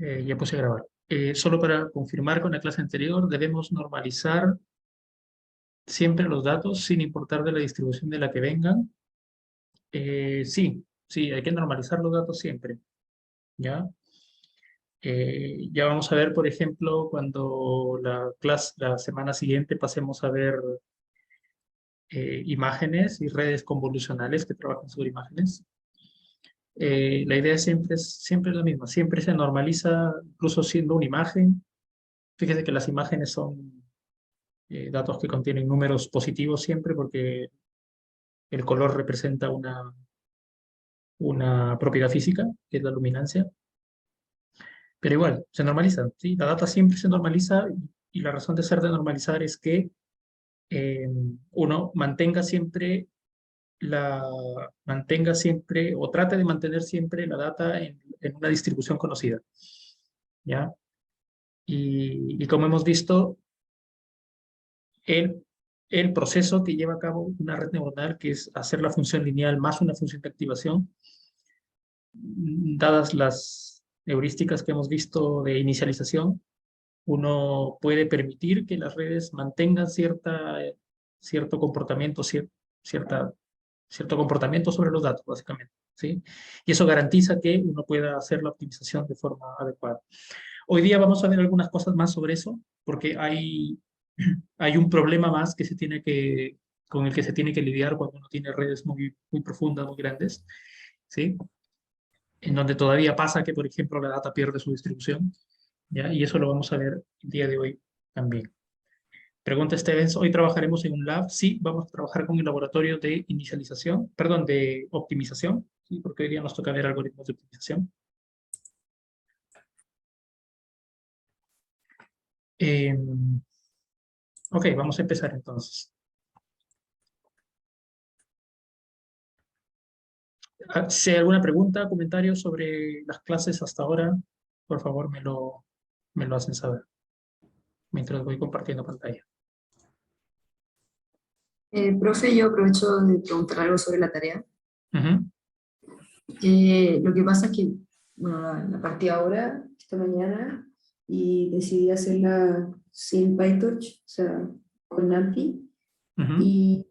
Ya puse a grabar. Solo para confirmar con la clase anterior, debemos normalizar siempre los datos sin importar de la distribución de la que vengan. Sí, sí, hay que normalizar los datos siempre, ¿ya? Ya vamos a ver, por ejemplo, cuando la semana siguiente pasemos a ver imágenes y redes convolucionales que trabajan sobre imágenes. La idea siempre es la misma, siempre se normaliza, incluso siendo una imagen. Fíjese que las imágenes son datos que contienen números positivos siempre porque el color representa una propiedad física, que es la luminancia, pero igual, se normaliza, ¿sí? La data siempre se normaliza y la razón de ser de normalizar es que eh, uno mantenga siempre o trate de mantener siempre la data en una distribución conocida, ¿ya? Y como hemos visto, el, el proceso que lleva a cabo una red neuronal, que es hacer la función lineal más una función de activación, dadas las heurísticas que hemos visto de inicialización, uno puede permitir que las redes mantengan cierto comportamiento, cierta, cierto comportamiento sobre los datos, básicamente, ¿sí? Y eso garantiza que uno pueda hacer la optimización de forma adecuada. Hoy día vamos a ver algunas cosas más sobre eso, porque hay un problema más con el que se tiene que lidiar cuando uno tiene redes muy profundas, muy grandes, ¿sí? En donde todavía pasa que, por ejemplo, la data pierde su distribución, ¿ya? Y eso lo vamos a ver el día de hoy también. Pregunta Stevens, ¿hoy trabajaremos en un lab? Sí, vamos a trabajar con el laboratorio de inicialización, perdón, de optimización, ¿sí? Porque hoy día nos toca ver algoritmos de optimización. Eh, ok, vamos a empezar entonces. Si hay alguna pregunta, comentario sobre las clases hasta ahora, por favor me lo hacen saber mientras voy compartiendo pantalla. Profe, yo aprovecho de preguntar algo sobre la tarea. Ujú. Lo que pasa es que, bueno, la partí ahora, esta mañana, y decidí hacerla sin PyTorch, o sea, con NumPy, Ujú. y,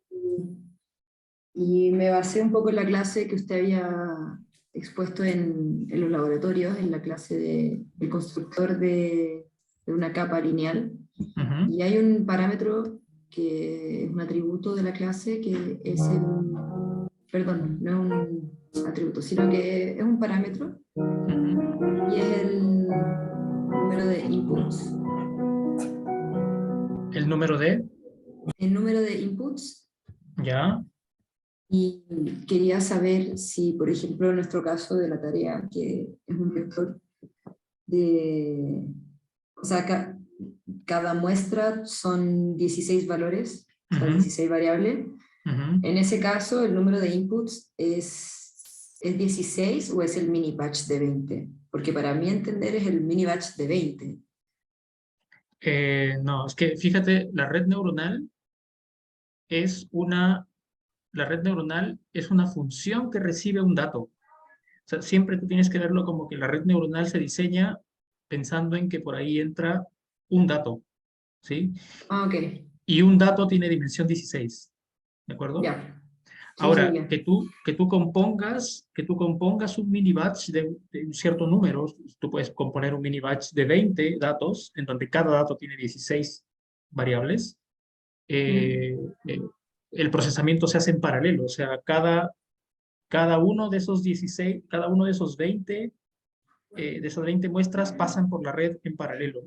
y me basé un poco en la clase que usted había expuesto en los laboratorios, en la clase del constructor de una capa lineal, Ujú. y hay un parámetro que es un atributo de la clase que es el, perdón, no es un atributo, sino que es un parámetro Ujú. y es el número de inputs. El número de, El número de inputs, ya, y quería saber si, por ejemplo, en nuestro caso de la tarea, que es un vector de, o sea, cada muestra son 16 valores, o sea, ujú, 16 variables. ujú. En ese caso, el número de inputs es 16 o es el mini batch de 20, porque para mí entender es el mini batch de 20. No, es que fíjate, la red neuronal es una función que recibe un dato. O sea, siempre tú tienes que verlo como que la red neuronal se diseña pensando en que por ahí entra un dato, ¿sí? Ah, ok, Y un dato tiene dimensión 16, ¿de acuerdo? ya. Sí, sí, Ahora, ya. que tú compongas un mini batch de un cierto número, tú puedes componer un mini batch de 20 datos, en donde cada dato tiene 16 variables. Mm. eh, eh, el procesamiento se hace en paralelo, o sea, cada uno de esos 16, cada uno de esos 20, de esas 20 muestras pasan por la red en paralelo.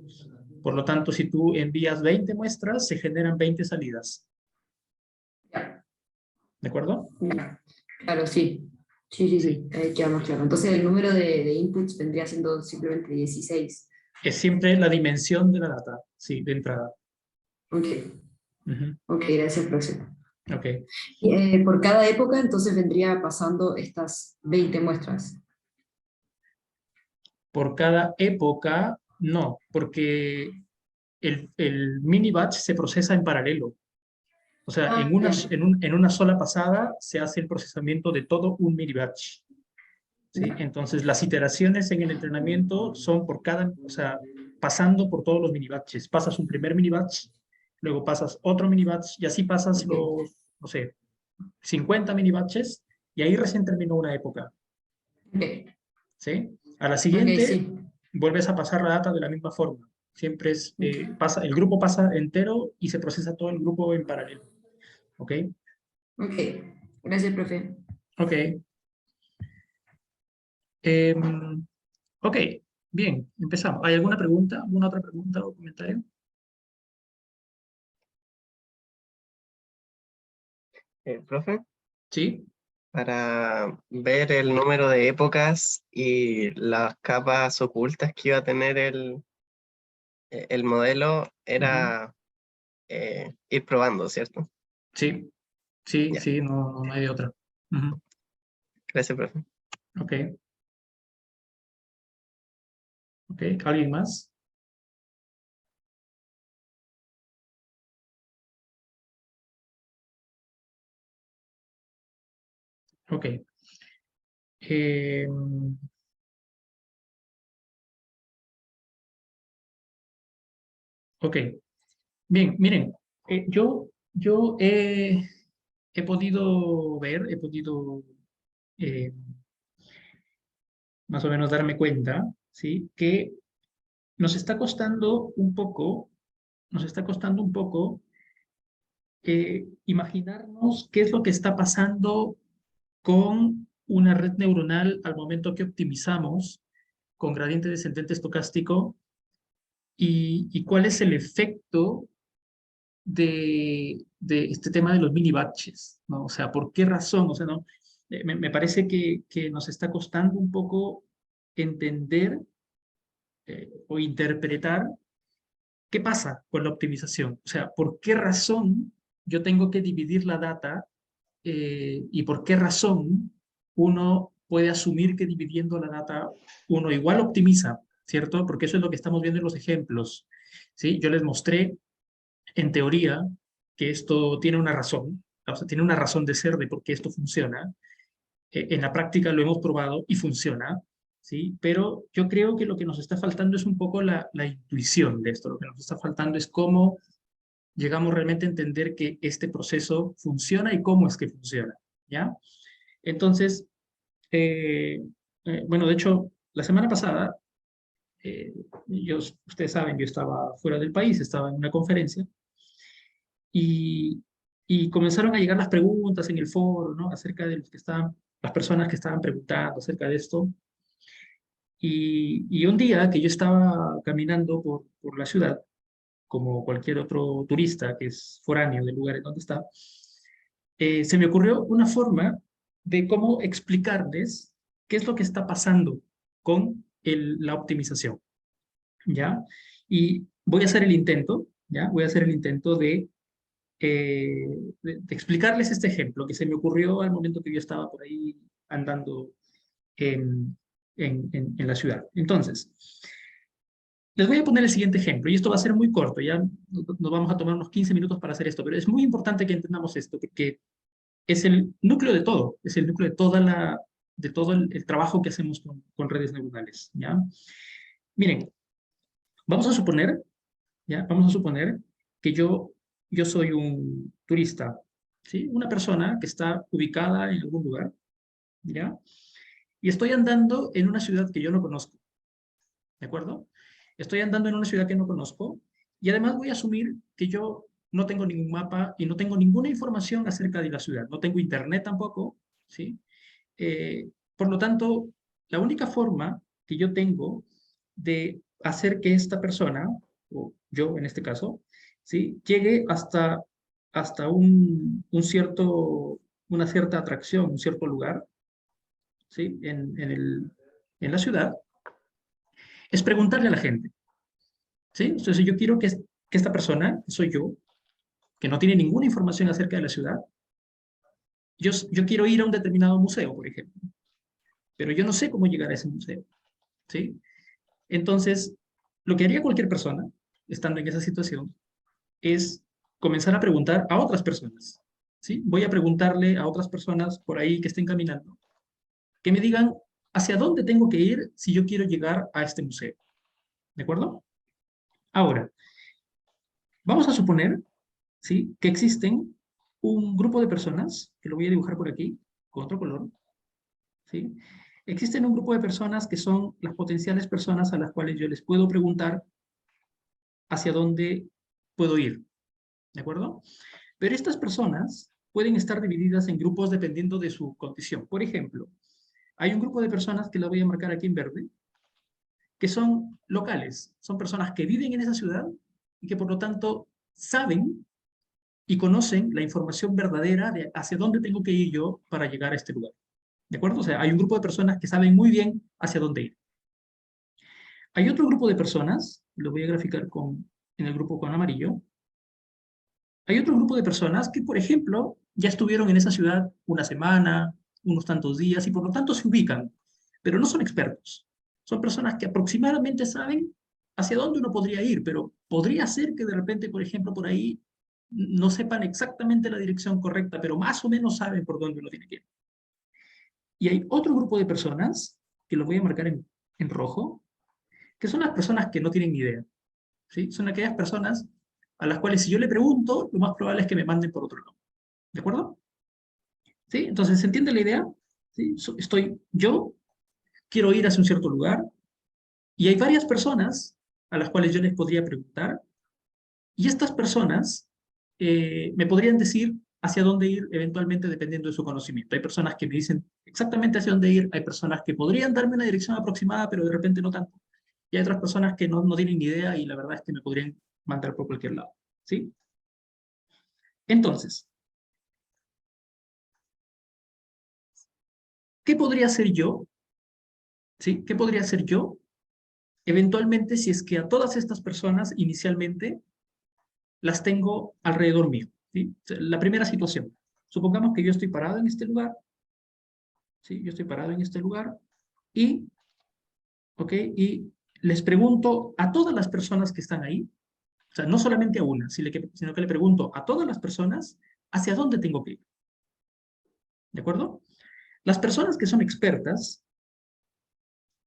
Por lo tanto, si tú envías 20 muestras, se generan 20 salidas. Ya, ¿De acuerdo? ya. Claro, sí. Sí, sí, Sí. sí, queda más claro. Entonces el número de inputs vendría siendo simplemente 16. Es siempre la dimensión de la data, sí, de entrada. Ok, Ujú. ok, gracias, profe. Ok. Y, por cada época entonces vendría pasando estas 20 muestras. Por cada época, no, porque el mini batch se procesa en paralelo. O sea, Ah, ya. en una sola pasada se hace el procesamiento de todo un mini batch. ¿sí? Entonces, las iteraciones en el entrenamiento son por cada, o sea, pasando por todos los mini-batches. Pasas un primer mini-batch, luego pasas otro mini-batch, y así pasas Ok, los, no sé, 50 mini-batches, y ahí recién terminó una época, ok, ¿sí? A la ok, siguiente, sí. vuelves a pasar la data de la misma forma. Siempre es, pasa, el grupo pasa entero y se procesa todo el grupo en paralelo, ¿ok? Ok, gracias, profe. Ok. Em, ok, bien, empezamos. ¿Hay alguna pregunta? ¿Alguna otra pregunta o comentario? Profe, Sí. para ver el número de épocas y las capas ocultas que iba a tener el modelo, Ujú. era ir probando, ¿cierto? Sí, sí, Ya, sí, no, no hay de otra. Ujú. gracias, profe. Ok, ok. ¿Alguien más? Ok. Em, ok. Bien, miren, yo he podido ver, he podido eh, más o menos darme cuenta, ¿sí? Que nos está costando un poco, nos está costando un poco imaginarnos qué es lo que está pasando con una red neuronal al momento que optimizamos con gradiente descendente estocástico y cuál es el efecto de este tema de los mini batches, ¿no? O sea, ¿por qué razón? O sea, ¿no? Me parece que nos está costando un poco entender o interpretar qué pasa con la optimización. O sea, ¿por qué razón yo tengo que dividir la data y por qué razón uno puede asumir que dividiendo la data uno igual optimiza, ¿cierto? Porque eso es lo que estamos viendo en los ejemplos, ¿sí? Yo les mostré en teoría que esto tiene una razón, o sea, tiene una razón de ser de por qué esto funciona. En la práctica lo hemos probado y funciona, ¿sí? Pero yo creo que lo que nos está faltando es un poco la intuición de esto, lo que nos está faltando es cómo llegamos realmente a entender que este proceso funciona y cómo es que funciona, ¿ya? Entonces, eh, bueno, de hecho, la semana pasada, ustedes saben, yo estaba fuera del país, estaba en una conferencia y, y comenzaron a llegar las preguntas en el foro, ¿no? Acerca de los que estaban, las personas que estaban preguntando acerca de esto. Y un día que yo estaba caminando por la ciudad, como cualquier otro turista que es foráneo del lugar en donde está, se me ocurrió una forma de cómo explicarles qué es lo que está pasando con la optimización, ¿ya? Y voy a hacer el intento, ¿ya? Voy a hacer el intento de explicarles este ejemplo que se me ocurrió al momento que yo estaba por ahí andando en, en la ciudad. Entonces, les voy a poner el siguiente ejemplo, y esto va a ser muy corto, ya nos vamos a tomar unos 15 minutos para hacer esto, pero es muy importante que entendamos esto, porque es el núcleo de todo, es el núcleo de, de todo el trabajo que hacemos con redes neuronales, ¿ya? Miren, vamos a suponer, ¿ya? Vamos a suponer que yo soy un turista, ¿sí? Una persona que está ubicada en algún lugar, ¿ya? Y estoy andando en una ciudad que yo no conozco, ¿de acuerdo? Estoy andando en una ciudad que no conozco y además voy a asumir que yo no tengo ningún mapa y no tengo ninguna información acerca de la ciudad. No tengo internet tampoco, ¿sí? Por lo tanto, la única forma que yo tengo de hacer que esta persona, o yo en este caso, ¿sí? Llegue hasta una cierta atracción, un cierto lugar, ¿sí? En la ciudad, es preguntarle a la gente. ¿Sí? Entonces yo quiero que esta persona, que soy yo, que no tiene ninguna información acerca de la ciudad, yo quiero ir a un determinado museo, por ejemplo, pero yo no sé cómo llegar a ese museo, ¿sí? Entonces, lo que haría cualquier persona, estando en esa situación, es comenzar a preguntar a otras personas, ¿sí? Voy a preguntarle a otras personas por ahí que estén caminando, que me digan hacia dónde tengo que ir si yo quiero llegar a este museo. ¿De acuerdo? Ahora, vamos a suponer, ¿sí?, que existen un grupo de personas, que lo voy a dibujar por aquí, con otro color, ¿sí? Existen un grupo de personas que son las potenciales personas a las cuales yo les puedo preguntar hacia dónde puedo ir, ¿de acuerdo? Pero estas personas pueden estar divididas en grupos dependiendo de su condición. Por ejemplo, hay un grupo de personas, que lo voy a marcar aquí en verde, que son locales, son personas que viven en esa ciudad y que por lo tanto saben y conocen la información verdadera de hacia dónde tengo que ir yo para llegar a este lugar. ¿De acuerdo? O sea, hay un grupo de personas que saben muy bien hacia dónde ir. Hay otro grupo de personas, lo voy a graficar en el grupo con amarillo. Hay otro grupo de personas que, por ejemplo, ya estuvieron en esa ciudad una semana, unos tantos días, y por lo tanto se ubican, pero no son expertos. Son personas que aproximadamente saben hacia dónde uno podría ir, pero podría ser que de repente, por ejemplo, por ahí no sepan exactamente la dirección correcta, pero más o menos saben por dónde uno tiene que ir. Y hay otro grupo de personas, que lo voy a marcar en rojo, que son las personas que no tienen ni idea, ¿sí? Son aquellas personas a las cuales si yo le pregunto, lo más probable es que me manden por otro lado. ¿De acuerdo? ¿Sí? Entonces, ¿se entiende la idea? ¿Sí? Yo quiero ir hacia un cierto lugar y hay varias personas a las cuales yo les podría preguntar y estas personas me podrían decir hacia dónde ir eventualmente dependiendo de su conocimiento. Hay personas que me dicen exactamente hacia dónde ir, hay personas que podrían darme una dirección aproximada, pero de repente no tanto. Y hay otras personas que no tienen ni idea y la verdad es que me podrían mandar por cualquier lado. ¿Sí? Entonces, ¿qué podría hacer yo? ¿Sí? ¿Qué podría hacer yo eventualmente si es que a todas estas personas inicialmente las tengo alrededor mío? ¿Sí? La primera situación. Supongamos que yo estoy parado en este lugar. ¿Sí? Yo estoy parado en este lugar y, ¿ok? Y les pregunto a todas las personas que están ahí, o sea, no solamente a una, sino que le pregunto a todas las personas hacia dónde tengo que ir. ¿De acuerdo? Las personas que son expertas,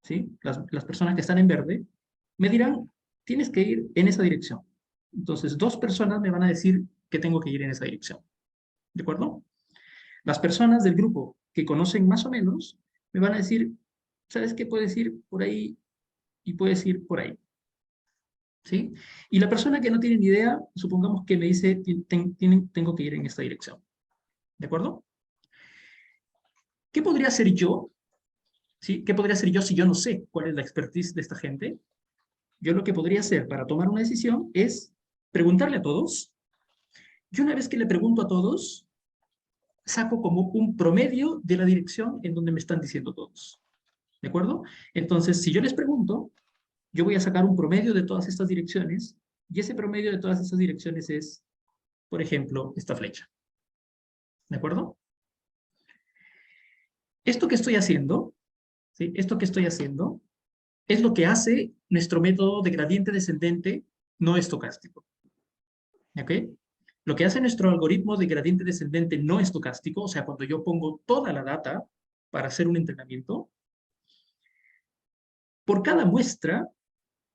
¿sí? Las personas que están en verde, me dirán, tienes que ir en esa dirección. Entonces, dos personas me van a decir que tengo que ir en esa dirección. ¿De acuerdo? Las personas del grupo que conocen más o menos me van a decir, ¿sabes qué? Puedes ir por ahí y puedes ir por ahí. ¿Sí? Y la persona que no tiene ni idea, supongamos que me dice, tengo que ir en esta dirección. ¿De acuerdo? ¿Qué podría hacer yo? ¿Sí? ¿Qué podría hacer yo si yo no sé cuál es la expertise de esta gente? Yo lo que podría hacer para tomar una decisión es preguntarle a todos. Y una vez que le pregunto a todos, saco como un promedio de la dirección en donde me están diciendo todos. ¿De acuerdo? Entonces, si yo les pregunto, yo voy a sacar un promedio de todas estas direcciones y ese promedio de todas estas direcciones es, por ejemplo, esta flecha. ¿De acuerdo? Esto que estoy haciendo, ¿sí? Esto que estoy haciendo es lo que hace nuestro método de gradiente descendente no estocástico. ¿Ok? Lo que hace nuestro algoritmo de gradiente descendente no estocástico, o sea, cuando yo pongo toda la data para hacer un entrenamiento, por cada muestra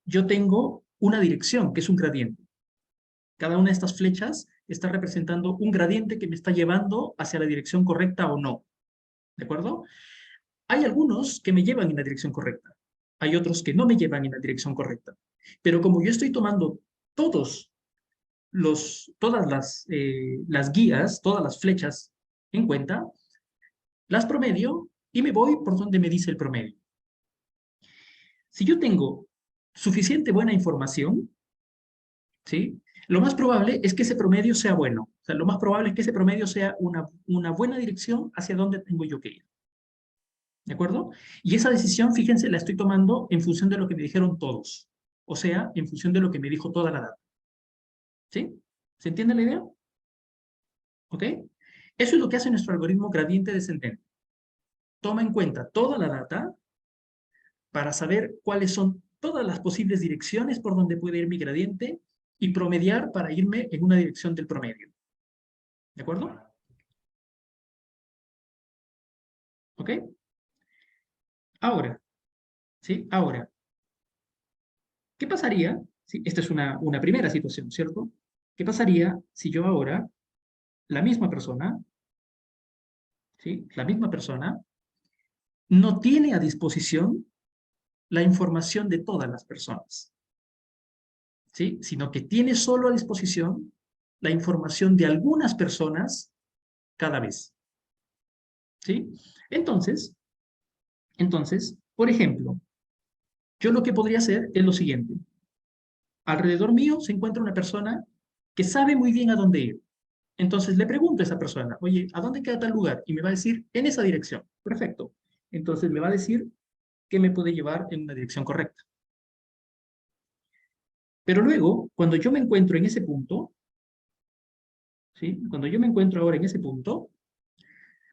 yo tengo una dirección, que es un gradiente. Cada una de estas flechas está representando un gradiente que me está llevando hacia la dirección correcta o no. ¿De acuerdo? Hay algunos que me llevan en la dirección correcta. Hay otros que no me llevan en la dirección correcta. Pero como yo estoy tomando todas las guías, todas las flechas en cuenta, las promedio y me voy por donde me dice el promedio. Si yo tengo suficiente buena información, ¿sí? Lo más probable es que ese promedio sea bueno. O sea, lo más probable es que ese promedio sea una buena dirección hacia dónde tengo yo que ir. ¿De acuerdo? Y esa decisión, fíjense, la estoy tomando en función de lo que me dijeron todos. O sea, en función de lo que me dijo toda la data. ¿Sí? ¿Se entiende la idea? ¿Ok? Eso es lo que hace nuestro algoritmo gradiente descendente. Toma en cuenta toda la data para saber cuáles son todas las posibles direcciones por donde puede ir mi gradiente y promediar para irme en una dirección del promedio. ¿De acuerdo? ¿Ok? Ahora, ¿sí? Ahora, ¿qué pasaría? ¿Sí? Esta es una primera situación, ¿cierto? ¿Qué pasaría si yo ahora, la misma persona, ¿sí? La misma persona no tiene a disposición la información de todas las personas, ¿sí? Sino que tiene solo a disposición la información de algunas personas cada vez, ¿sí? Entonces, por ejemplo, yo lo que podría hacer es lo siguiente. Alrededor mío se encuentra una persona que sabe muy bien a dónde ir. Entonces le pregunto a esa persona, oye, ¿a dónde queda tal lugar? Y me va a decir, en esa dirección. Perfecto. Entonces me va a decir que me puede llevar en una dirección correcta. Pero luego, cuando yo me encuentro en ese punto, ¿sí? Cuando yo me encuentro ahora en ese punto,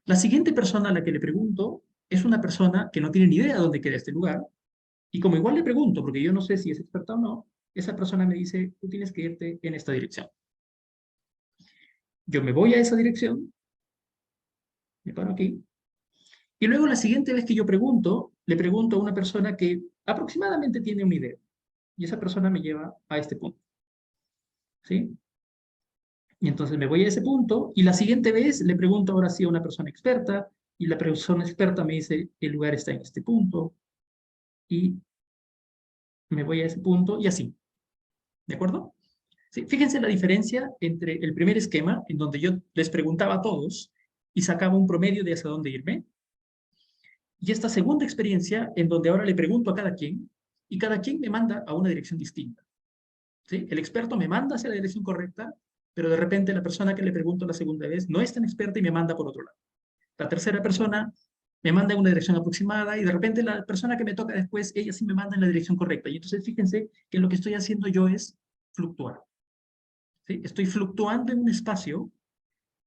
la siguiente persona a la que le pregunto es una persona que no tiene ni idea de dónde queda este lugar. Y como igual le pregunto, porque yo no sé si es experta o no, esa persona me dice, tú tienes que irte en esta dirección. Yo me voy a esa dirección, me paro aquí, y luego la siguiente vez que yo pregunto, le pregunto a una persona que aproximadamente tiene una idea, y esa persona me lleva a este punto, ¿sí? Y entonces me voy a ese punto, y la siguiente vez le pregunto ahora sí a una persona experta, y la persona experta me dice, el lugar está en este punto, y me voy a ese punto, y así, ¿de acuerdo? Sí, fíjense la diferencia entre el primer esquema, en donde yo les preguntaba a todos y sacaba un promedio de hacia dónde irme, y esta segunda experiencia, en donde ahora le pregunto a cada quien, y cada quien me manda a una dirección distinta. ¿Sí? El experto me manda hacia la dirección correcta, pero de repente la persona que le pregunto la segunda vez no es tan experta y me manda por otro lado. La tercera persona me manda en una dirección aproximada y de repente la persona que me toca después, ella sí me manda en la dirección correcta. Y entonces fíjense que lo que estoy haciendo yo es fluctuar. ¿Sí? Estoy fluctuando en un espacio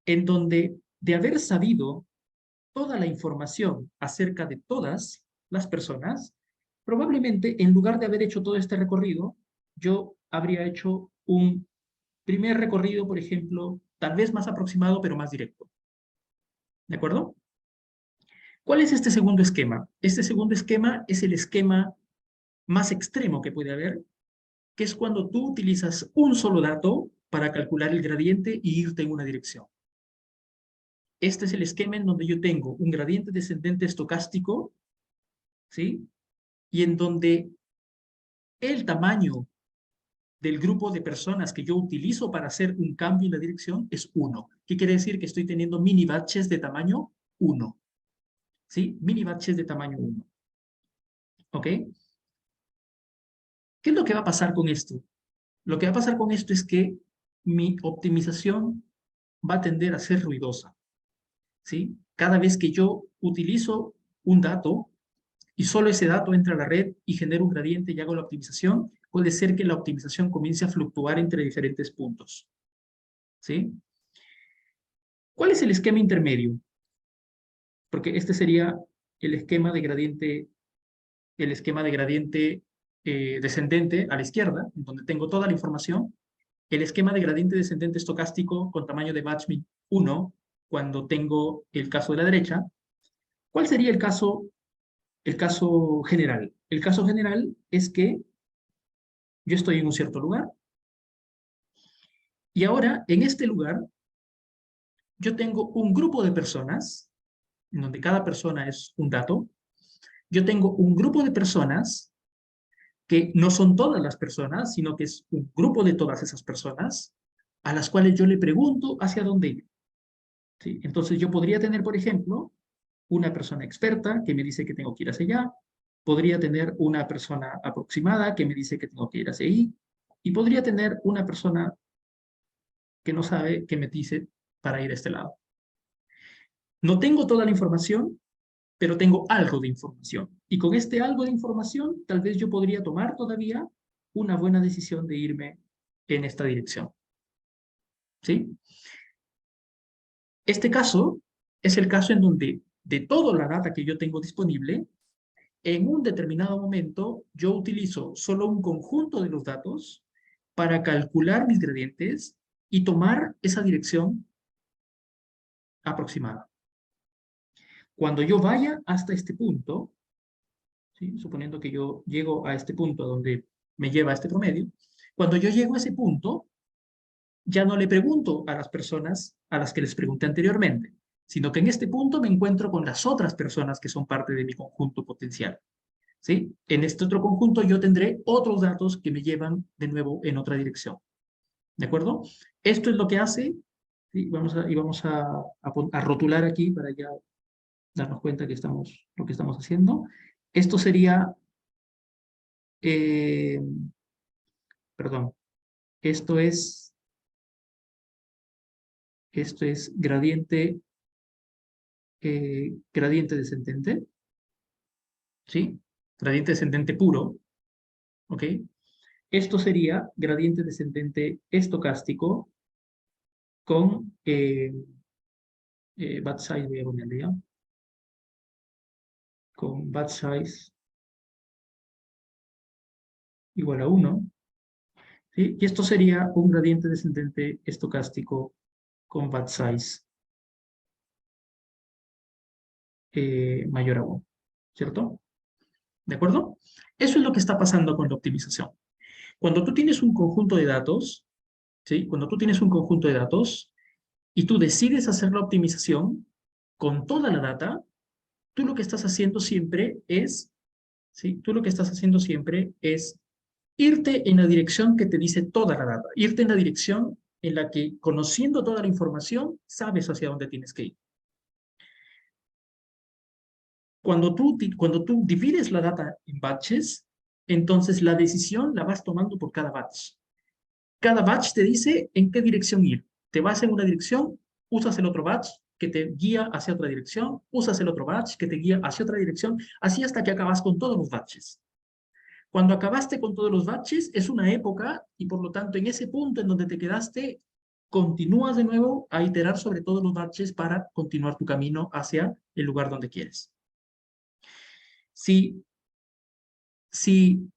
en donde, de haber sabido toda la información acerca de todas las personas, probablemente en lugar de haber hecho todo este recorrido, yo habría hecho un primer recorrido, por ejemplo, tal vez más aproximado, pero más directo. ¿De acuerdo? ¿Cuál es este segundo esquema? Este segundo esquema es el esquema más extremo que puede haber, que es cuando tú utilizas un solo dato para calcular el gradiente y irte en una dirección. Este es el esquema en donde yo tengo un gradiente descendente estocástico, ¿sí? Y en donde el tamaño del grupo de personas que yo utilizo para hacer un cambio en la dirección es 1. ¿Qué quiere decir? Que estoy teniendo mini batches de tamaño 1. ¿Sí? Mini batches de tamaño 1. ¿Ok? ¿Qué es lo que va a pasar con esto? Lo que va a pasar con esto es que mi optimización va a tender a ser ruidosa. ¿Sí? Cada vez que yo utilizo un dato y solo ese dato entra a la red y genera un gradiente y hago la optimización, puede ser que la optimización comience a fluctuar entre diferentes puntos. ¿Sí? ¿Cuál es el esquema intermedio? Porque este sería el esquema de gradiente, descendente a la izquierda, en donde tengo toda la información, el esquema de gradiente descendente estocástico con tamaño de batch 1, cuando tengo el caso de la derecha. ¿Cuál sería el caso general? El caso general es que yo estoy en un cierto lugar y ahora en este lugar yo tengo un grupo de personas, en donde cada persona es un dato. Yo tengo un grupo de personas que no son todas las personas, sino que es un grupo de todas esas personas a las cuales yo le pregunto hacia dónde ir. ¿Sí? Entonces yo podría tener, por ejemplo, una persona experta que me dice que tengo que ir hacia allá, podría tener una persona aproximada que me dice que tengo que ir hacia ahí, y podría tener una persona que no sabe que me dice para ir a este lado. No tengo toda la información, pero tengo algo de información. Y con este algo de información, tal vez yo podría tomar todavía una buena decisión de irme en esta dirección. ¿Sí? Este caso es el caso en donde de toda la data que yo tengo disponible, en un determinado momento yo utilizo solo un conjunto de los datos para calcular mis gradientes y tomar esa dirección aproximada. Cuando yo vaya hasta este punto, ¿sí? Suponiendo que yo llego a este punto donde me lleva a este promedio, cuando yo llego a ese punto, ya no le pregunto a las personas a las que les pregunté anteriormente, sino que en este punto me encuentro con las otras personas que son parte de mi conjunto potencial. ¿Sí? En este otro conjunto yo tendré otros datos que me llevan de nuevo en otra dirección. ¿De acuerdo? Esto es lo que hace, ¿sí? Vamos a rotular aquí para ya darnos cuenta que lo que estamos haciendo. Esto sería, eh, perdón, esto es, esto es gradiente descendente, ¿sí? Gradiente descendente puro, ¿ok? Esto sería gradiente descendente estocástico con batch size, voy a ponerle ya, con batch size igual a 1, ¿sí? Y esto sería un gradiente descendente estocástico con batch size mayor a 1, ¿cierto? ¿De acuerdo? Eso es lo que está pasando con la optimización. Cuando tú tienes un conjunto de datos, ¿sí? Cuando tú tienes un conjunto de datos y tú decides hacer la optimización con toda la data, tú lo que estás haciendo siempre es, ¿sí? Tú lo que estás haciendo siempre es irte en la dirección que te dice toda la data, irte en la dirección en la que, conociendo toda la información, sabes hacia dónde tienes que ir. Cuando tú divides la data en batches, entonces la decisión la vas tomando por cada batch. Cada batch te dice en qué dirección ir. Te vas en una dirección, usas el otro batch que te guía hacia otra dirección, usas el otro batch que te guía hacia otra dirección, así hasta que acabas con todos los batches. Cuando acabaste con todos los batches, es una época y por lo tanto en ese punto en donde te quedaste, continúas de nuevo a iterar sobre todos los batches para continuar tu camino hacia el lugar donde quieres. Si, si,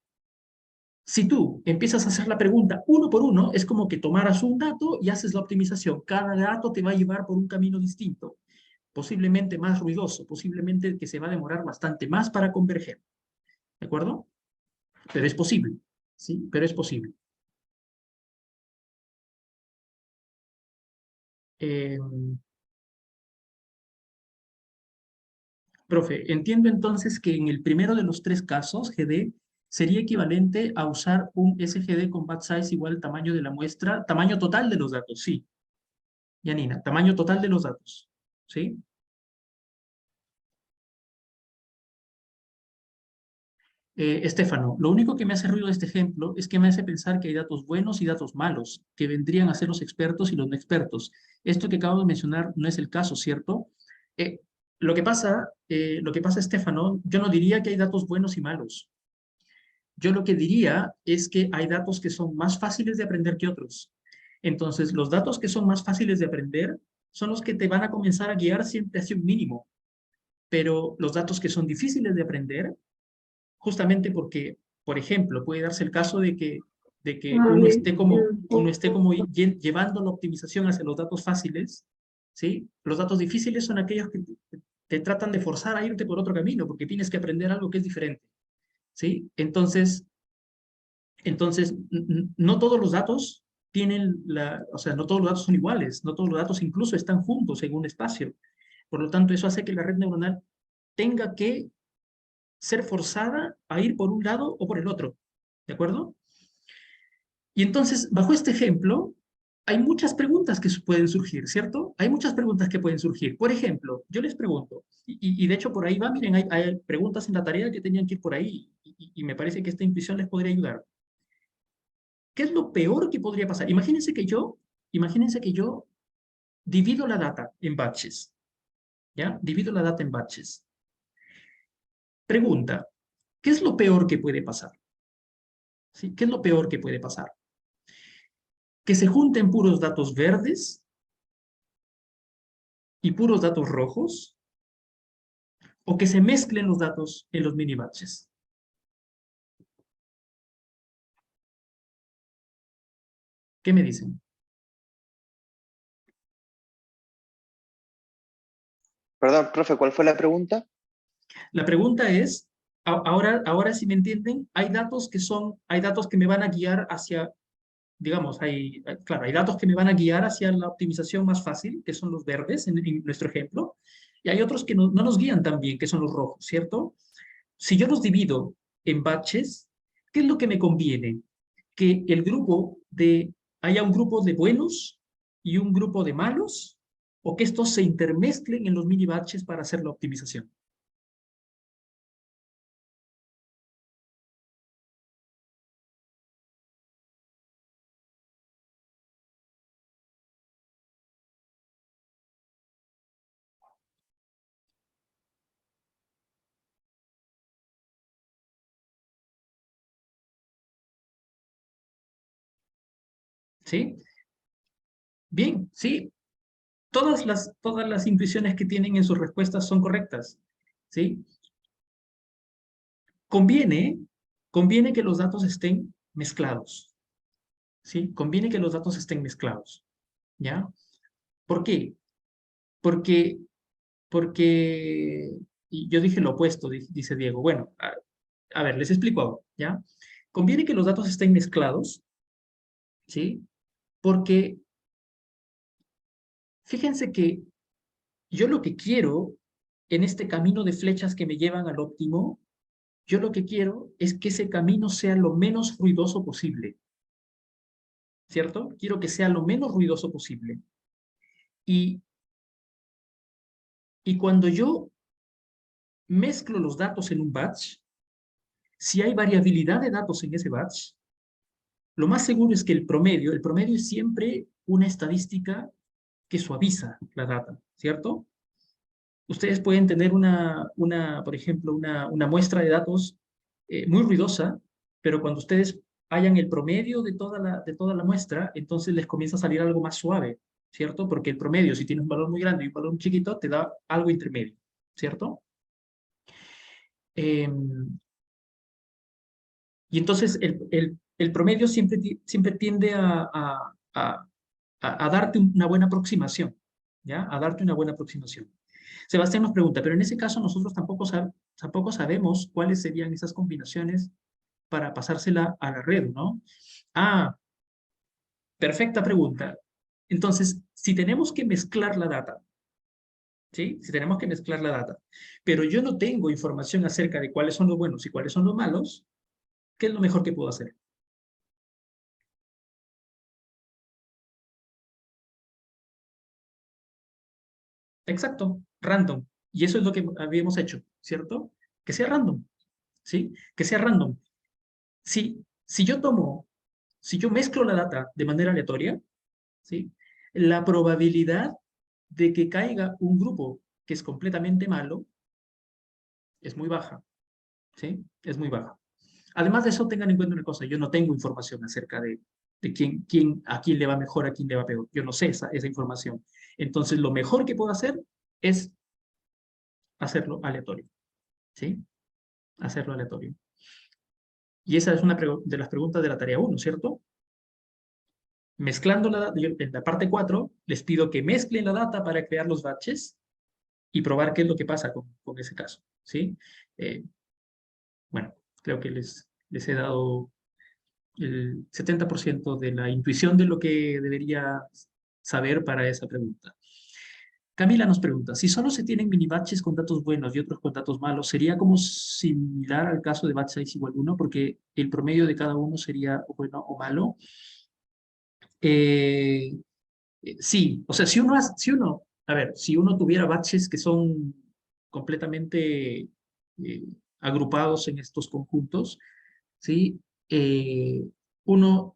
si tú empiezas a hacer la pregunta uno por uno, es como que tomaras un dato y haces la optimización. Cada dato te va a llevar por un camino distinto, posiblemente más ruidoso, posiblemente que se va a demorar bastante más para converger. ¿De acuerdo? Pero es posible, ¿sí? Pero es posible. Eh, Profe, entiendo entonces que en el primero de los tres casos, GD, sería equivalente a usar un SGD con batch size igual al tamaño de la muestra, tamaño total de los datos, sí. Yanina, tamaño total de los datos, ¿sí? Estefano, lo único que me hace ruido de este ejemplo es que me hace pensar que hay datos buenos y datos malos, que vendrían a ser los expertos y los no expertos. Esto que acabo de mencionar no es el caso, ¿cierto? Eh, lo que pasa, Estefano, yo no diría que hay datos buenos y malos. Yo lo que diría es que hay datos que son más fáciles de aprender que otros. Entonces, los datos que son más fáciles de aprender son los que te van a comenzar a guiar siempre hacia un mínimo. Pero los datos que son difíciles de aprender, justamente porque, por ejemplo, puede darse el caso de que uno esté como llevando la optimización hacia los datos fáciles, ¿sí? Los datos difíciles son aquellos que te tratan de forzar a irte por otro camino, porque tienes que aprender algo que es diferente, ¿sí? Entonces, no todos los datos o sea, no todos los datos son iguales, no todos los datos incluso están juntos en un espacio. Por lo tanto, eso hace que la red neuronal tenga que ser forzada a ir por un lado o por el otro. ¿De acuerdo? Y entonces, bajo este ejemplo, hay muchas preguntas que pueden surgir, ¿cierto? Hay muchas preguntas que pueden surgir. Por ejemplo, yo les pregunto, y de hecho por ahí va, miren, hay preguntas en la tarea que tenían que ir por ahí, y me parece que esta intuición les podría ayudar. ¿Qué es lo peor que podría pasar? Imagínense que yo divido la data en batches, ¿ya? Divido la data en batches. Pregunta, ¿qué es lo peor que puede pasar? ¿Sí? ¿Qué es lo peor que puede pasar? Que se junten puros datos verdes y puros datos rojos, o que se mezclen los datos en los mini batches. ¿Qué me dicen? Perdón, profe, ¿cuál fue la pregunta? La pregunta es, ahora si me entienden, hay datos que me van a guiar hacia, digamos, claro, hay datos que me van a guiar hacia la optimización más fácil, que son los verdes en nuestro ejemplo, y hay otros que no nos guían tan bien, que son los rojos, ¿cierto? Si yo los divido en batches, ¿qué es lo que me conviene? Que haya un grupo de buenos y un grupo de malos, o que estos se intermezclen en los mini batches para hacer la optimización. ¿Sí? Bien, sí. Todas las intuiciones que tienen en sus respuestas son correctas. ¿Sí? Conviene que los datos estén mezclados. ¿Sí? Conviene que los datos estén mezclados. ¿Ya? ¿Por qué? Porque, y yo dije lo opuesto, dice Diego. Bueno, a ver, les explico ahora, ¿ya? Conviene que los datos estén mezclados, ¿sí? Porque fíjense que yo lo que quiero en este camino de flechas que me llevan al óptimo, yo lo que quiero es que ese camino sea lo menos ruidoso posible, ¿cierto? Quiero que sea lo menos ruidoso posible. Y, y cuando yo mezclo los datos en un batch, si hay variabilidad de datos en ese batch, lo más seguro es que el promedio es siempre una estadística que suaviza la data, ¿cierto? Ustedes pueden tener por ejemplo, una muestra de datos muy ruidosa, pero cuando ustedes hayan el promedio de toda la muestra, entonces les comienza a salir algo más suave, ¿cierto? Porque el promedio, si tiene un valor muy grande y un valor muy chiquito, te da algo intermedio, ¿cierto? Eh, y entonces el promedio siempre tiende a darte una buena aproximación, ¿ya? A darte una buena aproximación. Sebastián nos pregunta, pero en ese caso nosotros tampoco sabemos cuáles serían esas combinaciones para pasársela a la red, ¿no? Ah, perfecta pregunta. Entonces, si tenemos que mezclar la data, ¿sí? Si tenemos que mezclar la data, pero yo no tengo información acerca de cuáles son los buenos y cuáles son los malos, ¿qué es lo mejor que puedo hacer? Exacto, random. Y eso es lo que habíamos hecho, ¿cierto? Que sea random, ¿sí? Que sea random. Si si yo mezclo la data de manera aleatoria, ¿sí? La probabilidad de que caiga un grupo que es completamente malo es muy baja, ¿sí? Es muy baja. Además de eso, tengan en cuenta una cosa, yo no tengo información acerca de a quién le va mejor, a quién le va peor. Yo no sé esa información. Entonces, lo mejor que puedo hacer es hacerlo aleatorio, ¿sí? Hacerlo aleatorio. Y esa es una de las preguntas de la tarea 1, ¿cierto? Mezclando en la parte 4, les pido que mezclen la data para crear los batches y probar qué es lo que pasa con ese caso, ¿sí? Eh, bueno, creo que les he dado el 70% de la intuición de lo que debería saber para esa pregunta. Camila nos pregunta, si solo se tienen mini batches con datos buenos y otros con datos malos, ¿sería como similar al caso de batch size igual 1? Porque el promedio de cada uno sería o bueno o malo. Eh, sí, o sea, si uno tuviera batches que son completamente agrupados en estos conjuntos, ¿sí? Eh, uno,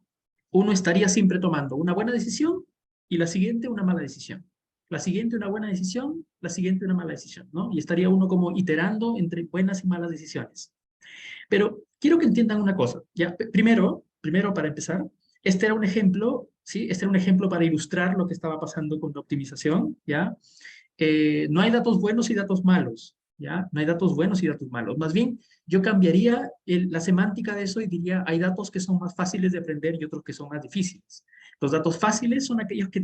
uno estaría siempre tomando una buena decisión y la siguiente una mala decisión. La siguiente una buena decisión, la siguiente una mala decisión, ¿no? Y estaría uno como iterando entre buenas y malas decisiones. Pero quiero que entiendan una cosa, ¿ya? Primero para empezar, este era un ejemplo, ¿sí? Este era un ejemplo para ilustrar lo que estaba pasando con la optimización, ¿ya? No hay datos buenos y datos malos, ¿ya? No hay datos buenos y datos malos. Más bien, yo cambiaría la semántica de eso y diría, hay datos que son más fáciles de aprender y otros que son más difíciles. Los datos fáciles son aquellos que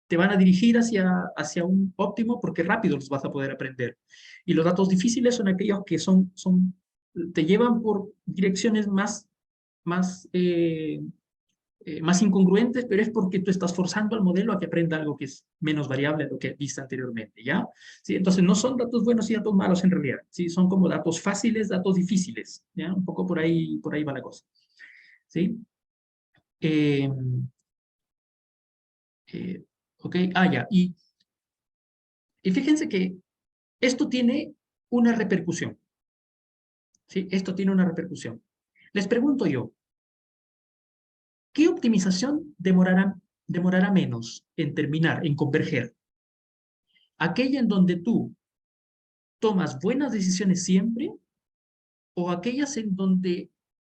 te van a dirigir hacia un óptimo porque rápido los vas a poder aprender. Y los datos difíciles son aquellos que son te llevan por direcciones más, más incongruentes, pero es porque tú estás forzando al modelo a que aprenda algo que es menos variable de lo que viste anteriormente, ¿ya? ¿Sí? Entonces, no son datos buenos y datos malos en realidad, ¿sí? Son como datos fáciles, datos difíciles, ¿ya? Un poco por ahí va la cosa, ¿sí? Eh, ok, ya. Y fíjense que esto tiene una repercusión, ¿sí? Esto tiene una repercusión. Les pregunto yo, ¿qué optimización demorará menos en terminar, en converger? ¿Aquella en donde tú tomas buenas decisiones siempre o aquellas en donde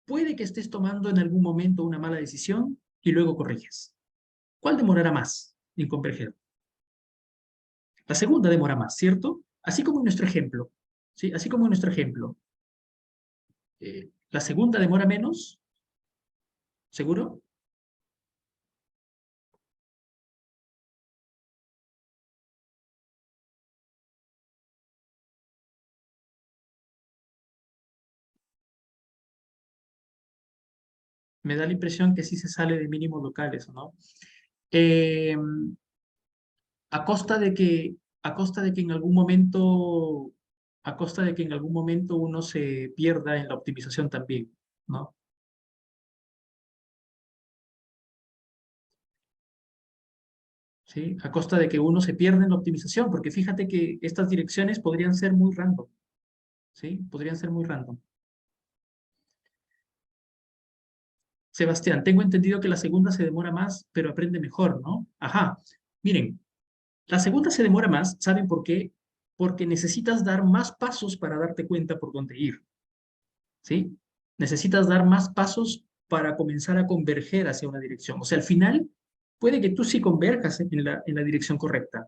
puede que estés tomando en algún momento una mala decisión y luego corriges? ¿Cuál demorará más en converger? La segunda demora más, ¿cierto? Así como en nuestro ejemplo, ¿sí? Así como en nuestro ejemplo. La segunda demora menos, ¿seguro? Me da la impresión que sí se sale de mínimos locales, ¿o no? Eh, a costa de que, a costa de que en algún momento, a costa de que en algún momento uno se pierda en la optimización también, ¿no? ¿Sí? A costa de que uno se pierda en la optimización, porque fíjate que estas direcciones podrían ser muy random, ¿sí? Podrían ser muy random. Sebastián, tengo entendido que la segunda se demora más, pero aprende mejor, ¿no? Ajá. Miren, la segunda se demora más, ¿saben por qué? Porque necesitas dar más pasos para darte cuenta por dónde ir, ¿sí? Necesitas dar más pasos para comenzar a converger hacia una dirección. O sea, al final, puede que tú sí converjas en la dirección correcta,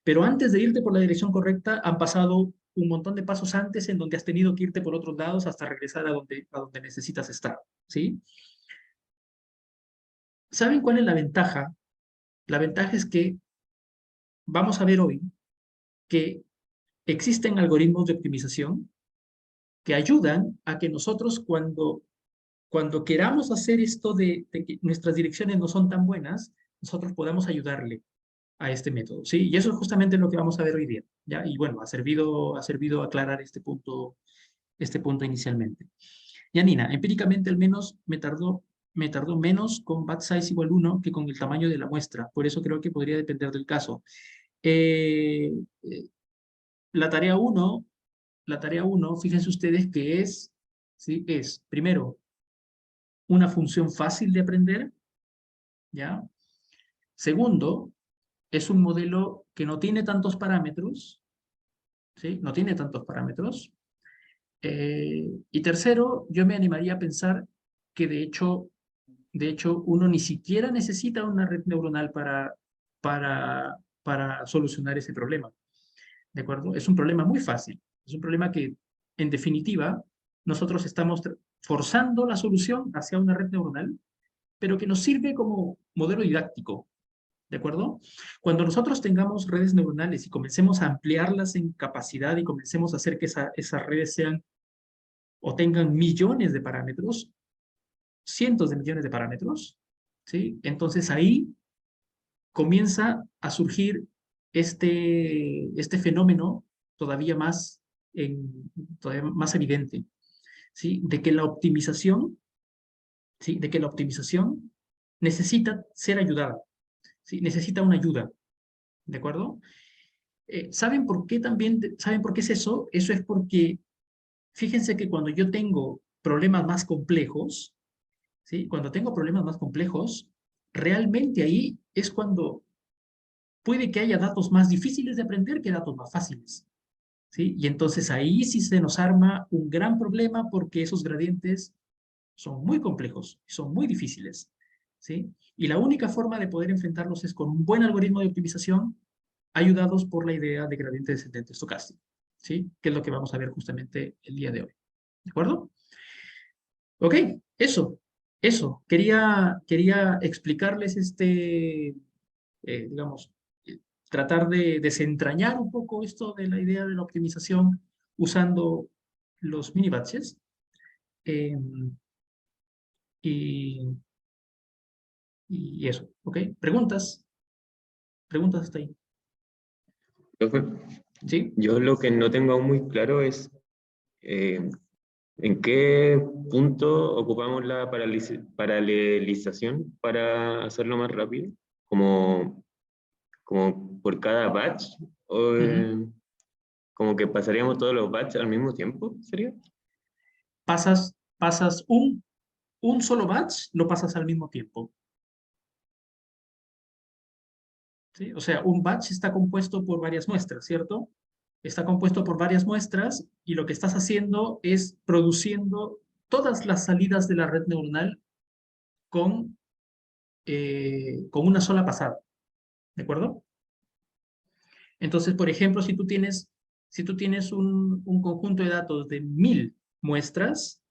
pero antes de irte por la dirección correcta, han pasado un montón de pasos antes en donde has tenido que irte por otros lados hasta regresar a donde necesitas estar, ¿sí? ¿Saben cuál es la ventaja? La ventaja es que vamos a ver hoy que existen algoritmos de optimización que ayudan a que nosotros cuando queramos hacer esto de que nuestras direcciones no son tan buenas, nosotros podamos ayudarle a este método, ¿sí? Y eso es justamente lo que vamos a ver hoy día, ¿ya? Y bueno, ha servido aclarar este punto inicialmente. Ya, Nina, empíricamente al menos me tardó menos con bat size igual 1 que con el tamaño de la muestra, por eso creo que podría depender del caso. Eh, eh, la tarea 1, fíjense ustedes que es, ¿sí? Es, primero, una función fácil de aprender, ¿ya? Segundo, es un modelo que no tiene tantos parámetros, ¿sí? No tiene tantos parámetros. Y tercero, yo me animaría a pensar que de hecho, uno ni siquiera necesita una red neuronal para solucionar ese problema, ¿de acuerdo? Es un problema muy fácil. Es un problema que, en definitiva, nosotros estamos forzando la solución hacia una red neuronal, pero que nos sirve como modelo didáctico, ¿de acuerdo? Cuando nosotros tengamos redes neuronales y comencemos a ampliarlas en capacidad y comencemos a hacer que esas redes sean o tengan millones de parámetros, cientos de millones de parámetros, ¿sí? Entonces ahí comienza a surgir este fenómeno todavía más, todavía más evidente, ¿sí? De que la optimización, ¿sí? De que la optimización necesita ser ayudada, ¿sí? Necesita una ayuda, ¿de acuerdo? ¿Saben por qué también, saben por qué es eso? Eso es porque, fíjense que cuando yo tengo problemas más complejos, ¿sí? Cuando tengo problemas más complejos, realmente ahí es cuando puede que haya datos más difíciles de aprender que datos más fáciles, ¿sí? Y entonces ahí sí se nos arma un gran problema porque esos gradientes son muy complejos, son muy difíciles, ¿sí? Y la única forma de poder enfrentarlos es con un buen algoritmo de optimización ayudados por la idea de gradiente descendente estocástico, ¿sí? Que es lo que vamos a ver justamente el día de hoy, ¿de acuerdo? Ok, eso. Quería explicarles digamos, tratar de desentrañar un poco esto de la idea de la optimización usando los mini batches. Y eso, ¿ok? ¿Preguntas? ¿Preguntas hasta ahí? Profe, ¿Sí? yo lo que no tengo aún muy claro es en qué punto ocupamos la paralelización para hacerlo más rápido, como, como por cada batch, o como que pasaríamos todos los batches al mismo tiempo, ¿sería? Pasas un solo batch, lo pasas al mismo tiempo. ¿Sí? O sea, un batch está compuesto por varias muestras, ¿cierto? Está compuesto por varias muestras y lo que estás haciendo es produciendo todas las salidas de la red neuronal con una sola pasada, ¿de acuerdo? Entonces, por ejemplo, si tú tienes un conjunto de datos de 1000 muestras,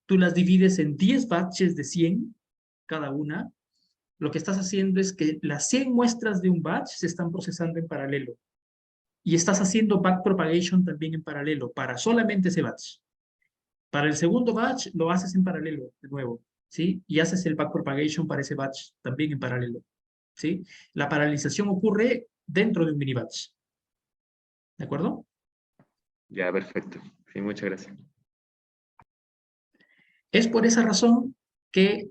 tú las divides en 10 batches de 100 cada una. Lo que estás haciendo es que las 100 muestras de un batch se están procesando en paralelo. Y estás haciendo backpropagation también en paralelo para solamente ese batch. Para el segundo batch lo haces en paralelo de nuevo, ¿sí? Y haces el backpropagation para ese batch también en paralelo, ¿sí? La paralización ocurre dentro de un mini batch, ¿de acuerdo? Ya, perfecto. Sí, muchas gracias. Es por esa razón que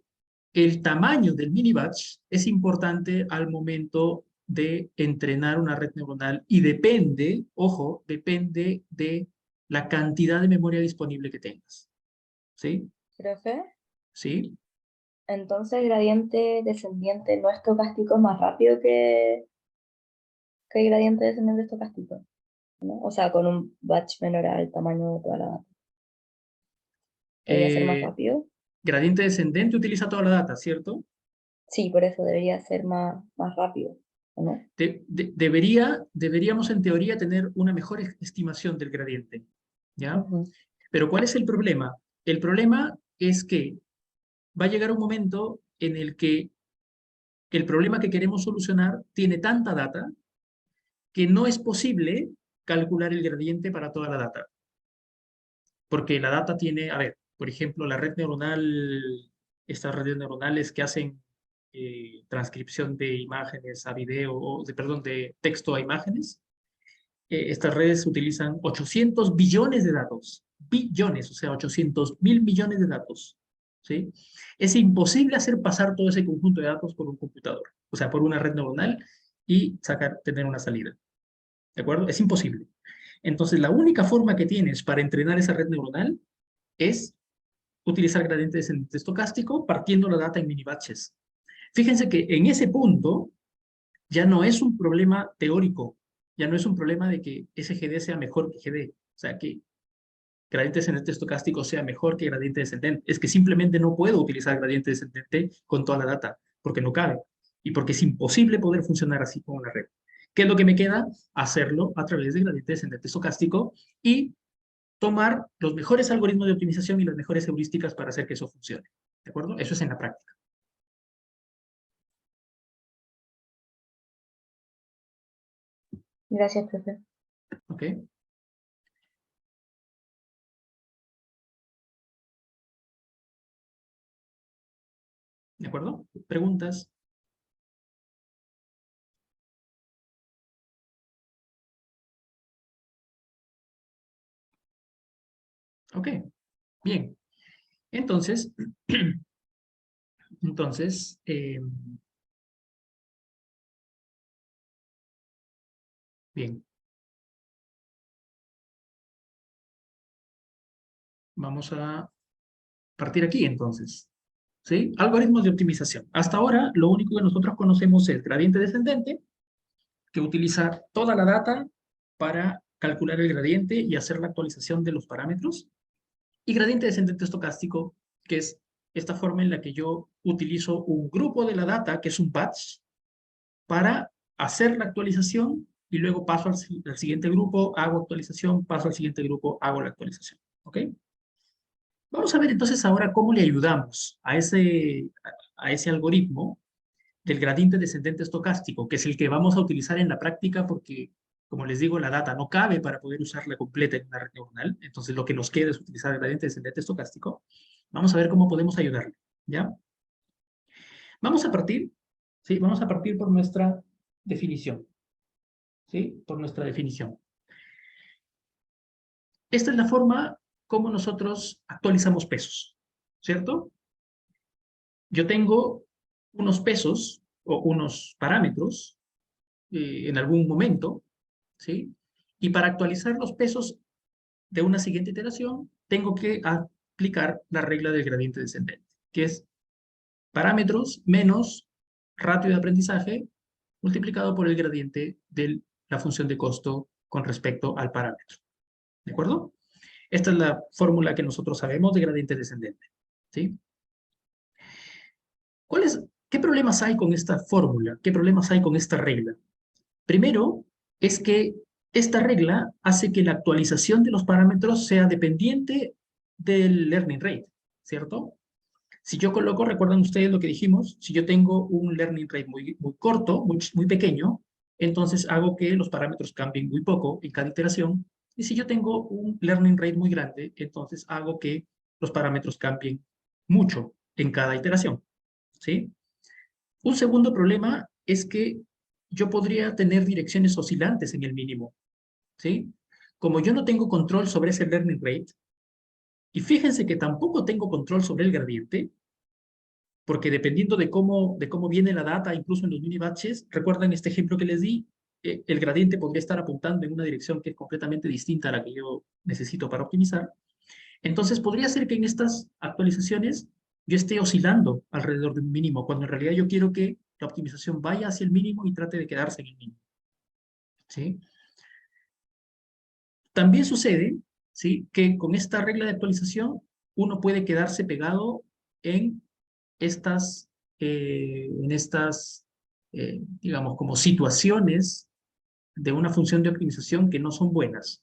el tamaño del mini batch es importante al momento de entrenar una red neuronal y depende, ojo, depende de la cantidad de memoria disponible que tengas. ¿Sí? Profe, ¿Sí? entonces el gradiente descendiente no estocástico es más rápido que el gradiente descendiente estocástico, ¿no? O sea, con un batch menor al tamaño de toda la data. ¿Debería ser más rápido? Gradiente descendente utiliza toda la data, ¿cierto? Sí, por eso debería ser más rápido, ¿o no? Deberíamos en teoría tener una mejor estimación del gradiente, ¿ya? Ujú. Pero ¿cuál es el problema? El problema es que va a llegar un momento en el que el problema que queremos solucionar tiene tanta data que no es posible calcular el gradiente para toda la data. Porque la data tiene, a ver, por ejemplo, la red neuronal, estas redes neuronales que hacen transcripción de imágenes a video, perdón, de texto a imágenes, estas redes utilizan 800 billones de datos, billones, o sea, 800.000 millones de datos, ¿sí? Es imposible hacer pasar todo ese conjunto de datos por un computador, o sea, por una red neuronal y tener una salida, ¿de acuerdo? Es imposible. Entonces, la única forma que tienes para entrenar esa red neuronal es utilizar gradiente descendente estocástico partiendo la data en mini batches. Fíjense que en ese punto ya no es un problema teórico, ya no es un problema de que SGD sea mejor que GD, o sea, que gradiente descendente estocástico sea mejor que gradiente descendente. Es que simplemente no puedo utilizar gradiente descendente con toda la data, porque no cabe, y porque es imposible poder funcionar así con una red. ¿Qué es lo que me queda? Hacerlo a través de gradiente descendente estocástico y tomar los mejores algoritmos de optimización y las mejores heurísticas para hacer que eso funcione. ¿De acuerdo? Eso es en la práctica. Gracias, profe. ¿Ok? ¿De acuerdo? ¿Preguntas? Ok, bien. Entonces, entonces, bien. Vamos a partir aquí entonces. ¿Sí? Algoritmos de optimización. Hasta ahora, lo único que nosotros conocemos es gradiente descendente, que utiliza toda la data para calcular el gradiente y hacer la actualización de los parámetros. Y gradiente descendente estocástico, que es esta forma en la que yo utilizo un grupo de la data, que es un batch, para hacer la actualización y luego paso al siguiente grupo, hago actualización, paso al siguiente grupo, hago la actualización. ¿Ok? Vamos a ver entonces ahora cómo le ayudamos a ese algoritmo del gradiente descendente estocástico, que es el que vamos a utilizar en la práctica porque Como les digo, la data no cabe para poder usarla completa en una red neuronal, entonces lo que nos queda es utilizar el gradiente descendente estocástico. Vamos a ver cómo podemos ayudarle, ¿ya? Vamos a partir, ¿sí? Vamos a partir por nuestra definición, ¿sí? Por nuestra definición. Esta es la forma como nosotros actualizamos pesos, ¿cierto? Yo tengo unos pesos o unos parámetros en algún momento, ¿sí? Y para actualizar los pesos de una siguiente iteración, tengo que aplicar la regla del gradiente descendente, que es parámetros menos ratio de aprendizaje multiplicado por el gradiente de la función de costo con respecto al parámetro. ¿De acuerdo? Esta es la fórmula que nosotros sabemos de gradiente descendente, ¿sí? ¿Qué problemas hay con esta fórmula? ¿Qué problemas hay con esta regla? Primero, es que esta regla hace que la actualización de los parámetros sea dependiente del learning rate, ¿cierto? Si yo coloco, recuerdan ustedes lo que dijimos, si yo tengo un learning rate muy corto, muy pequeño, entonces hago que los parámetros cambien muy poco en cada iteración. Y si yo tengo un learning rate muy grande, entonces hago que los parámetros cambien mucho en cada iteración, ¿sí? Un segundo problema es que yo podría tener direcciones oscilantes en el mínimo, ¿sí? Como yo no tengo control sobre ese learning rate, y fíjense que tampoco tengo control sobre el gradiente, porque dependiendo de cómo viene la data, incluso en los mini batches, recuerdan este ejemplo que les di, el gradiente podría estar apuntando en una dirección que es completamente distinta a la que yo necesito para optimizar. Entonces podría ser que en estas actualizaciones yo esté oscilando alrededor de un mínimo, cuando en realidad yo quiero que la optimización vaya hacia el mínimo y trate de quedarse en el mínimo, ¿sí? También sucede, ¿sí?, que con esta regla de actualización uno puede quedarse pegado en estas, digamos, como situaciones de una función de optimización que no son buenas.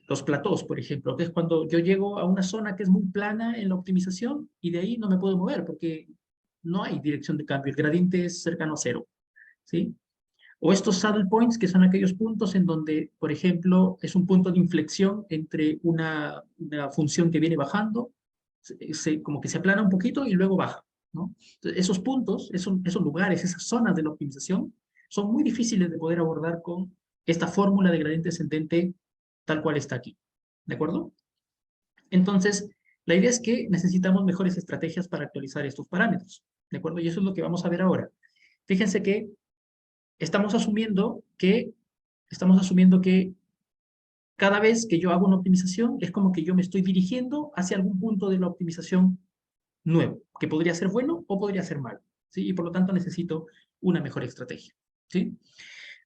Los platós, por ejemplo, que es cuando yo llego a una zona que es muy plana en la optimización y de ahí no me puedo mover porque no hay dirección de cambio, el gradiente es cercano a cero, ¿sí? O estos saddle points, que son aquellos puntos en donde, por ejemplo, es un punto de inflexión entre una función que viene bajando, como que se aplana un poquito y luego baja, ¿no? Entonces, esos puntos, esos lugares, esas zonas de la optimización, son muy difíciles de poder abordar con esta fórmula de gradiente descendente tal cual está aquí, ¿de acuerdo? Entonces, la idea es que necesitamos mejores estrategias para actualizar estos parámetros, ¿de acuerdo? Y eso es lo que vamos a ver ahora. Fíjense que estamos asumiendo que cada vez que yo hago una optimización es como que yo me estoy dirigiendo hacia algún punto de la optimización nuevo, que podría ser bueno o podría ser malo, ¿sí? Y por lo tanto necesito una mejor estrategia, ¿sí?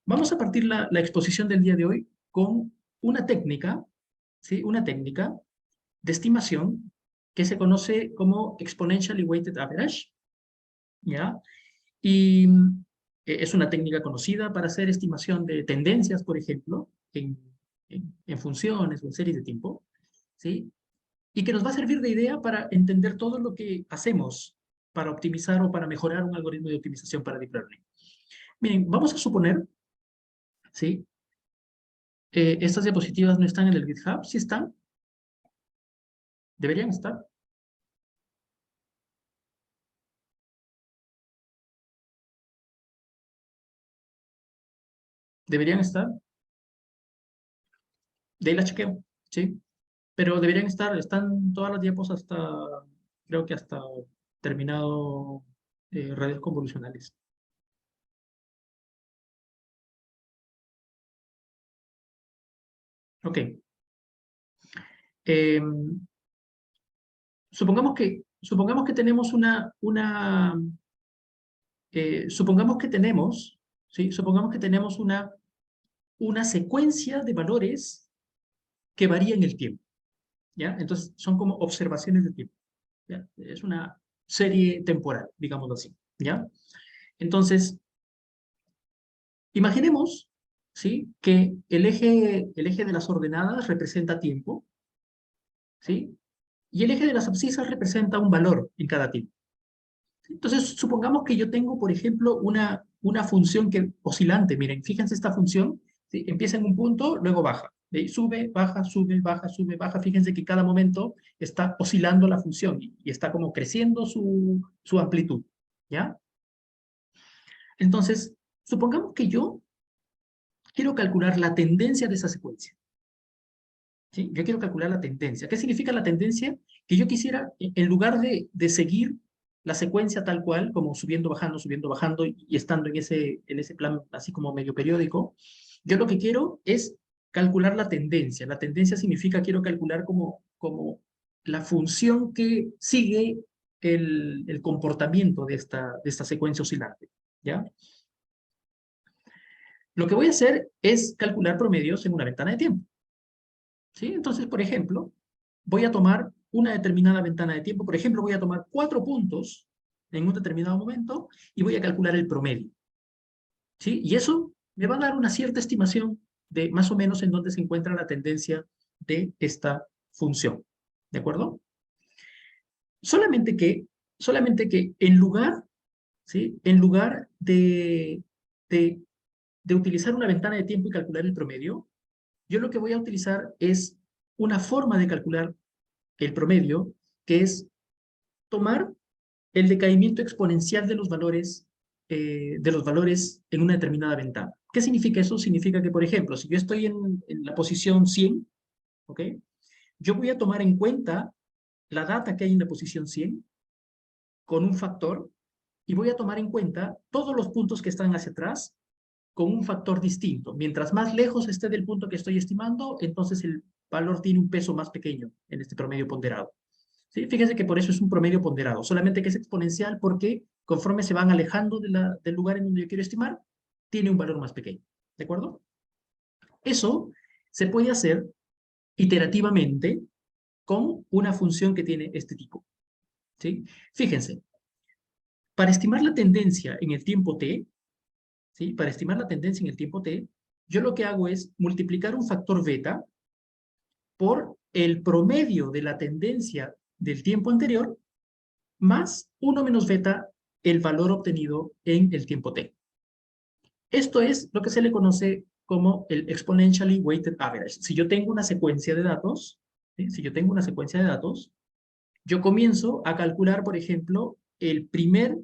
Vamos a partir la exposición del día de hoy con una técnica, ¿sí? Una técnica de estimación que se conoce como Exponentially Weighted Average, ¿ya? Y es una técnica conocida para hacer estimación de tendencias, por ejemplo, en funciones o en series de tiempo, ¿sí? Y que nos va a servir de idea para entender todo lo que hacemos para optimizar o para mejorar un algoritmo de optimización para Deep Learning. Miren, vamos a suponer, ¿sí? Estas diapositivas no están en el GitHub, ¿sí están? ¿Deberían estar? ¿Deberían estar? De ahí las chequeo, ¿sí? Pero deberían estar, están todas las diapos hasta, creo que hasta terminado redes convolucionales. Ok. Supongamos que tenemos supongamos que tenemos, ¿sí? Supongamos que tenemos una secuencia de valores que varía en el tiempo, ¿ya? Entonces, son como observaciones de tiempo, ¿ya? Es una serie temporal, digámoslo así, ¿ya? Entonces, imaginemos, ¿sí?, que el eje de las ordenadas representa tiempo, ¿sí? Y el eje de las abscisas representa un valor en cada tiempo. Entonces, supongamos que yo tengo, por ejemplo, una función oscilante. Miren, fíjense esta función, ¿sí? Empieza en un punto, luego baja. De ahí sube, baja, sube, baja, sube, baja. Fíjense que cada momento está oscilando la función y está como creciendo su amplitud, ¿ya? Entonces, supongamos que yo quiero calcular la tendencia de esa secuencia. ¿Sí? Yo quiero calcular la tendencia. ¿Qué significa la tendencia? Que yo quisiera, en lugar de seguir la secuencia tal cual, como subiendo, bajando y estando en ese plan así como medio periódico, yo lo que quiero es calcular la tendencia. La tendencia significa quiero calcular como la función que sigue el comportamiento de esta secuencia oscilante, ¿ya? Lo que voy a hacer es calcular promedios en una ventana de tiempo. ¿Sí? Entonces, por ejemplo, voy a tomar una determinada ventana de tiempo. Por ejemplo, voy a tomar 4 puntos en un determinado momento y voy a calcular el promedio. ¿Sí? Y eso me va a dar una cierta estimación de más o menos en dónde se encuentra la tendencia de esta función. ¿De acuerdo? Solamente que en lugar, ¿sí? En lugar de utilizar una ventana de tiempo y calcular el promedio, yo lo que voy a utilizar es una forma de calcular el promedio, que es tomar el decaimiento exponencial de los valores en una determinada ventana. ¿Qué significa eso? Significa que, por ejemplo, si yo estoy en la posición 100, ¿ok? Yo voy a tomar en cuenta la data que hay en la posición 100 con un factor y voy a tomar en cuenta todos los puntos que están hacia atrás con un factor distinto. Mientras más lejos esté del punto que estoy estimando, entonces el valor tiene un peso más pequeño en este promedio ponderado. ¿Sí? Fíjense que por eso es un promedio ponderado, solamente que es exponencial porque conforme se van alejando del lugar en donde yo quiero estimar, tiene un valor más pequeño. ¿De acuerdo? Eso se puede hacer iterativamente con una función que tiene este tipo. ¿Sí? Fíjense, para estimar la tendencia en el tiempo t, ¿sí? Para estimar la tendencia en el tiempo t, yo lo que hago es multiplicar un factor beta por el promedio de la tendencia del tiempo anterior más 1 menos beta, el valor obtenido en el tiempo t. Esto es lo que se le conoce como el exponentially weighted average. Si yo tengo una secuencia de datos, ¿sí? Si yo tengo una secuencia de datos, yo comienzo a calcular, por ejemplo, el primer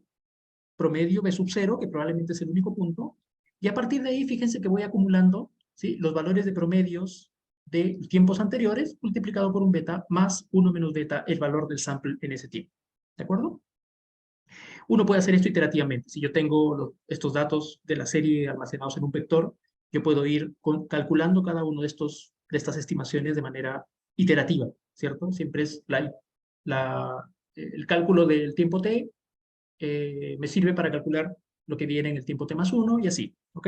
promedio B sub 0, que probablemente es el único punto, y a partir de ahí, fíjense que voy acumulando, ¿sí? Los valores de promedios de tiempos anteriores multiplicado por un beta más 1 menos beta, el valor del sample en ese tiempo. ¿De acuerdo? Uno puede hacer esto iterativamente. Si yo tengo estos datos de la serie almacenados en un vector, yo puedo ir calculando cada uno de estas estimaciones de manera iterativa, ¿cierto? Siempre es el cálculo del tiempo t, me sirve para calcular lo que viene en el tiempo t más 1 y así, ¿ok?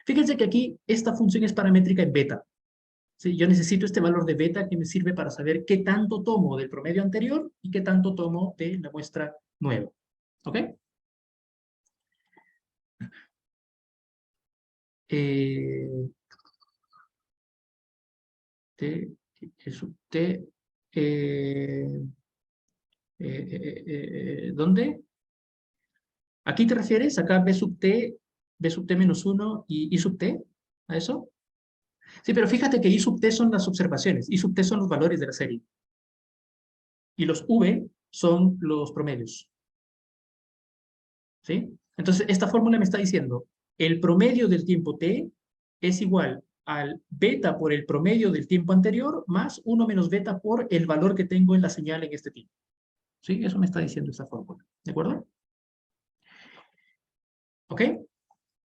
Fíjense que aquí esta función es paramétrica en beta. ¿Sí? Yo necesito este valor de beta que me sirve para saber qué tanto tomo del promedio anterior y qué tanto tomo de la muestra nueva. ¿Ok? T sub T. ¿Dónde? ¿Aquí te refieres? Acá B sub T menos 1 y I sub T. ¿A eso? Sí, pero fíjate que I sub T son las observaciones. I sub T son los valores de la serie. Y los V son los promedios. ¿Sí? Entonces, esta fórmula me está diciendo, el promedio del tiempo t es igual al beta por el promedio del tiempo anterior más 1 menos beta por el valor que tengo en la señal en este tiempo. ¿Sí? Eso me está diciendo esta fórmula. ¿De acuerdo? ¿Ok?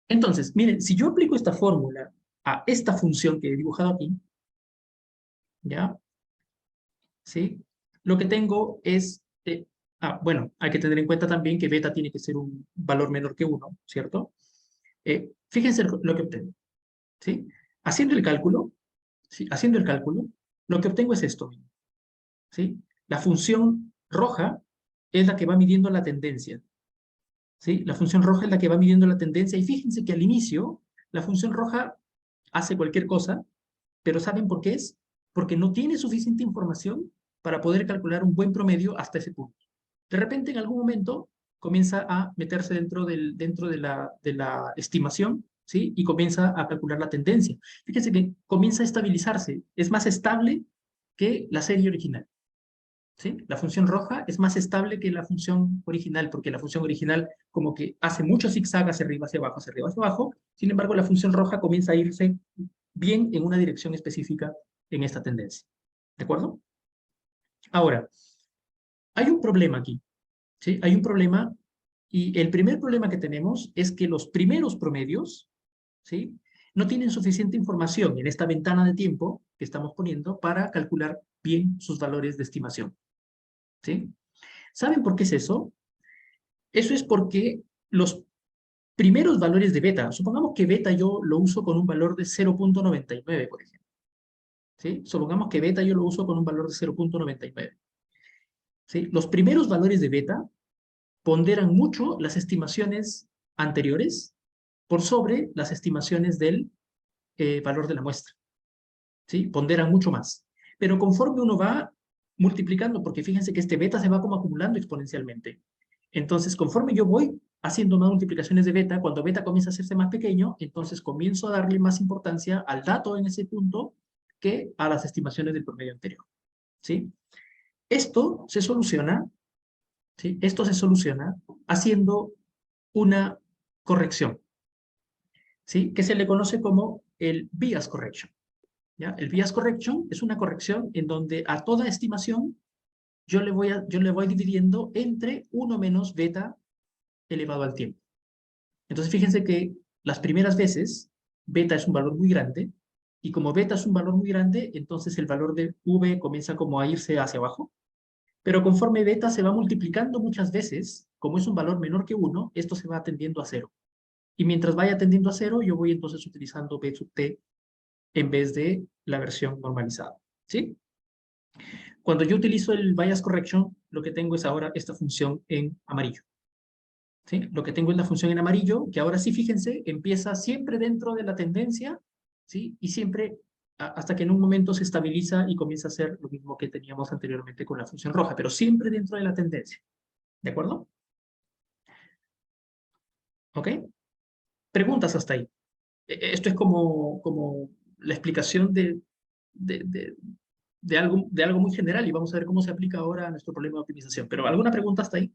Entonces, miren, si yo aplico esta fórmula a esta función que he dibujado aquí, ¿ya? ¿Sí? Lo que tengo es... bueno, hay que tener en cuenta también que beta tiene que ser un valor menor que 1, ¿cierto? Fíjense lo que obtengo, ¿sí? Haciendo el cálculo, ¿sí? Haciendo el cálculo, lo que obtengo es esto, ¿sí? La función roja es la que va midiendo la tendencia, ¿sí? La función roja es la que va midiendo la tendencia, y fíjense que al inicio, la función roja hace cualquier cosa, pero ¿saben por qué es? Porque no tiene suficiente información para poder calcular un buen promedio hasta ese punto. De repente, en algún momento, comienza a meterse dentro de la estimación ¿sí? Y comienza a calcular la tendencia. Fíjense que comienza a estabilizarse, es más estable que la serie original, ¿sí? La función roja es más estable que la función original, porque la función original como que hace mucho zigzag hacia arriba, hacia abajo, hacia arriba, hacia abajo. Sin embargo, la función roja comienza a irse bien en una dirección específica en esta tendencia. ¿De acuerdo? Ahora, hay un problema aquí, ¿sí? Hay un problema, y el primer problema que tenemos es que los primeros promedios, ¿sí? No tienen suficiente información en esta ventana de tiempo que estamos poniendo para calcular bien sus valores de estimación, ¿sí? ¿Saben por qué es eso? Eso es porque los primeros valores de beta, supongamos que beta yo lo uso con un valor de 0.99, por ejemplo, ¿sí? Supongamos que beta yo lo uso con un valor de 0.99, ¿sí? Los primeros valores de beta ponderan mucho las estimaciones anteriores por sobre las estimaciones del valor de la muestra, ¿sí? Ponderan mucho más. Pero conforme uno va multiplicando, porque fíjense que este beta se va como acumulando exponencialmente. Entonces, conforme yo voy haciendo más multiplicaciones de beta, cuando beta comienza a hacerse más pequeño, entonces comienzo a darle más importancia al dato en ese punto que a las estimaciones del promedio anterior, ¿sí? Esto se soluciona, ¿sí? Esto se soluciona haciendo una corrección, ¿sí? Que se le conoce como el bias correction, ¿ya? El bias correction es una corrección en donde a toda estimación yo le voy dividiendo entre 1 menos beta elevado al tiempo. Entonces fíjense que las primeras veces beta es un valor muy grande, y como beta es un valor muy grande, entonces el valor de v comienza como a irse hacia abajo, pero conforme beta se va multiplicando muchas veces, como es un valor menor que 1, esto se va tendiendo a 0. Y mientras vaya tendiendo a 0, yo voy entonces utilizando b sub t en vez de la versión normalizada, ¿sí? Cuando yo utilizo el bias correction, lo que tengo es ahora esta función en amarillo, ¿sí? Lo que tengo es la función en amarillo, que ahora sí, fíjense, empieza siempre dentro de la tendencia, ¿sí? Y siempre hasta que en un momento se estabiliza y comienza a ser lo mismo que teníamos anteriormente con la función roja, pero siempre dentro de la tendencia. ¿De acuerdo? ¿Ok? Preguntas hasta ahí. Esto es como la explicación de, de, de algo muy general, y vamos a ver cómo se aplica ahora a nuestro problema de optimización. Pero ¿alguna pregunta hasta ahí?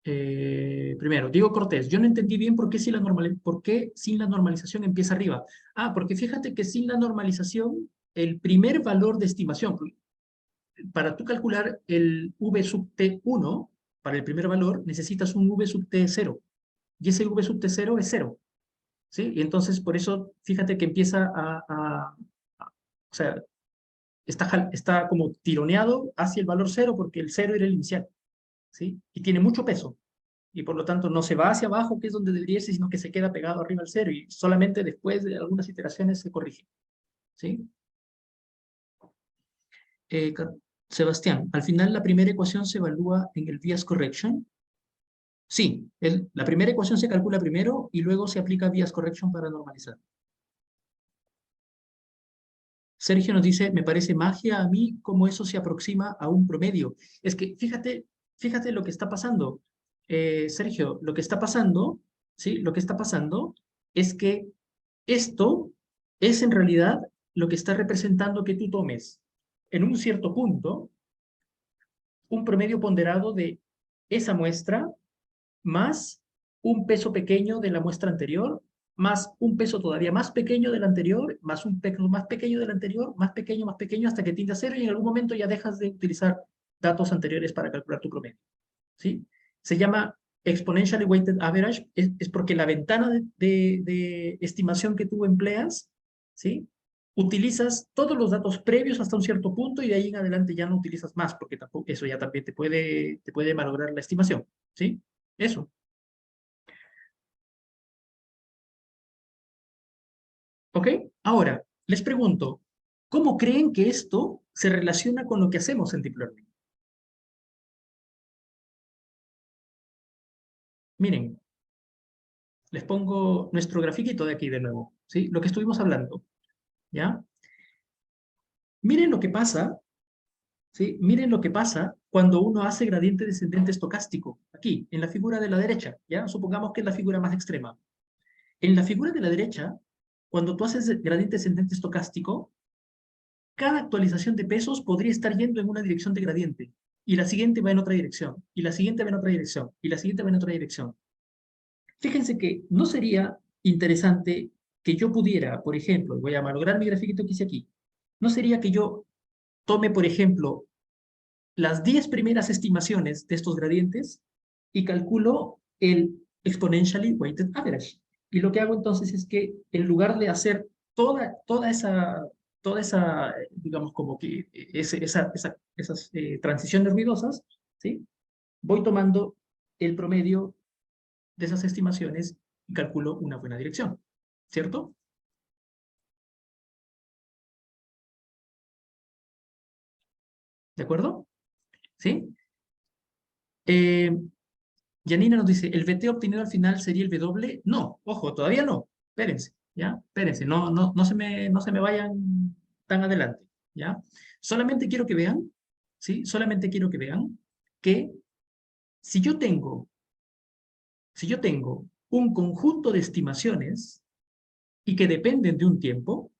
Primero, Diego Cortés, yo no entendí bien por qué, por qué sin la normalización empieza arriba. Ah, porque fíjate que sin la normalización, el primer valor de estimación, para tú calcular el V sub T1, para el primer valor, necesitas un V sub T0. Y ese V sub T0 es 0. ¿Sí? Y entonces, por eso, fíjate que empieza o sea, está como tironeado hacia el valor 0, porque el 0 era el inicial, ¿sí? Y tiene mucho peso. Y por lo tanto no se va hacia abajo, que es donde debería irse, sino que se queda pegado arriba al 0, y solamente después de algunas iteraciones se corrige, ¿sí? Eh, Sebastián, al final la primera ecuación se evalúa en el bias correction. Sí, la primera ecuación se calcula primero y luego se aplica bias correction para normalizar. Sergio nos dice, me parece magia a mí cómo eso se aproxima a un promedio. Es que fíjate lo que está pasando. Sergio, lo que está pasando, ¿sí? Lo que está pasando es que esto es en realidad lo que está representando que tú tomes en un cierto punto un promedio ponderado de esa muestra más un peso pequeño de la muestra anterior, más un peso todavía más pequeño del anterior, más un peso más pequeño del anterior, más pequeño, hasta que tiende a cero, y en algún momento ya dejas de utilizar datos anteriores para calcular tu promedio, ¿sí? Se llama exponentially weighted average, es porque la ventana de estimación que tú empleas, ¿sí? Utilizas todos los datos previos hasta un cierto punto, y de ahí en adelante ya no utilizas más, porque tampoco, eso ya también te puede malograr la estimación, ¿sí? Eso. ¿Ok? Ahora, les pregunto, ¿Cómo creen que esto se relaciona con lo que hacemos en Deep Learning? Miren, les pongo nuestro grafiquito de aquí de nuevo, ¿sí? Lo que estuvimos hablando, ¿ya? Miren lo que pasa, ¿sí? Miren lo que pasa cuando uno hace gradiente descendente estocástico, aquí, en la figura de la derecha, ¿ya? Supongamos que es la figura más extrema. En la figura de la derecha, cuando tú haces gradiente descendente estocástico, cada actualización de pesos podría estar yendo en una dirección de gradiente, y la siguiente va en otra dirección, y la siguiente va en otra dirección, y la siguiente va en otra dirección. Fíjense que no sería interesante que yo pudiera, por ejemplo, voy a malograr mi grafiquito que hice aquí, no sería que yo tome, por ejemplo, las 10 primeras estimaciones de estos gradientes y calculo el exponentially weighted average. Y lo que hago entonces es que en lugar de hacer toda esa, digamos, como que esas transiciones ruidosas, ¿sí? Voy tomando el promedio de esas estimaciones y calculo una buena dirección, ¿cierto? ¿De acuerdo? ¿Sí? Janina nos dice, ¿el VT obtenido al final sería el W? No, ojo, todavía no. Espérense, ¿ya? Espérense, no se me vayan tan adelante, ¿ya? Solamente quiero que vean, ¿sí? Solamente quiero que vean que si yo tengo un conjunto de estimaciones y que dependen de un tiempo,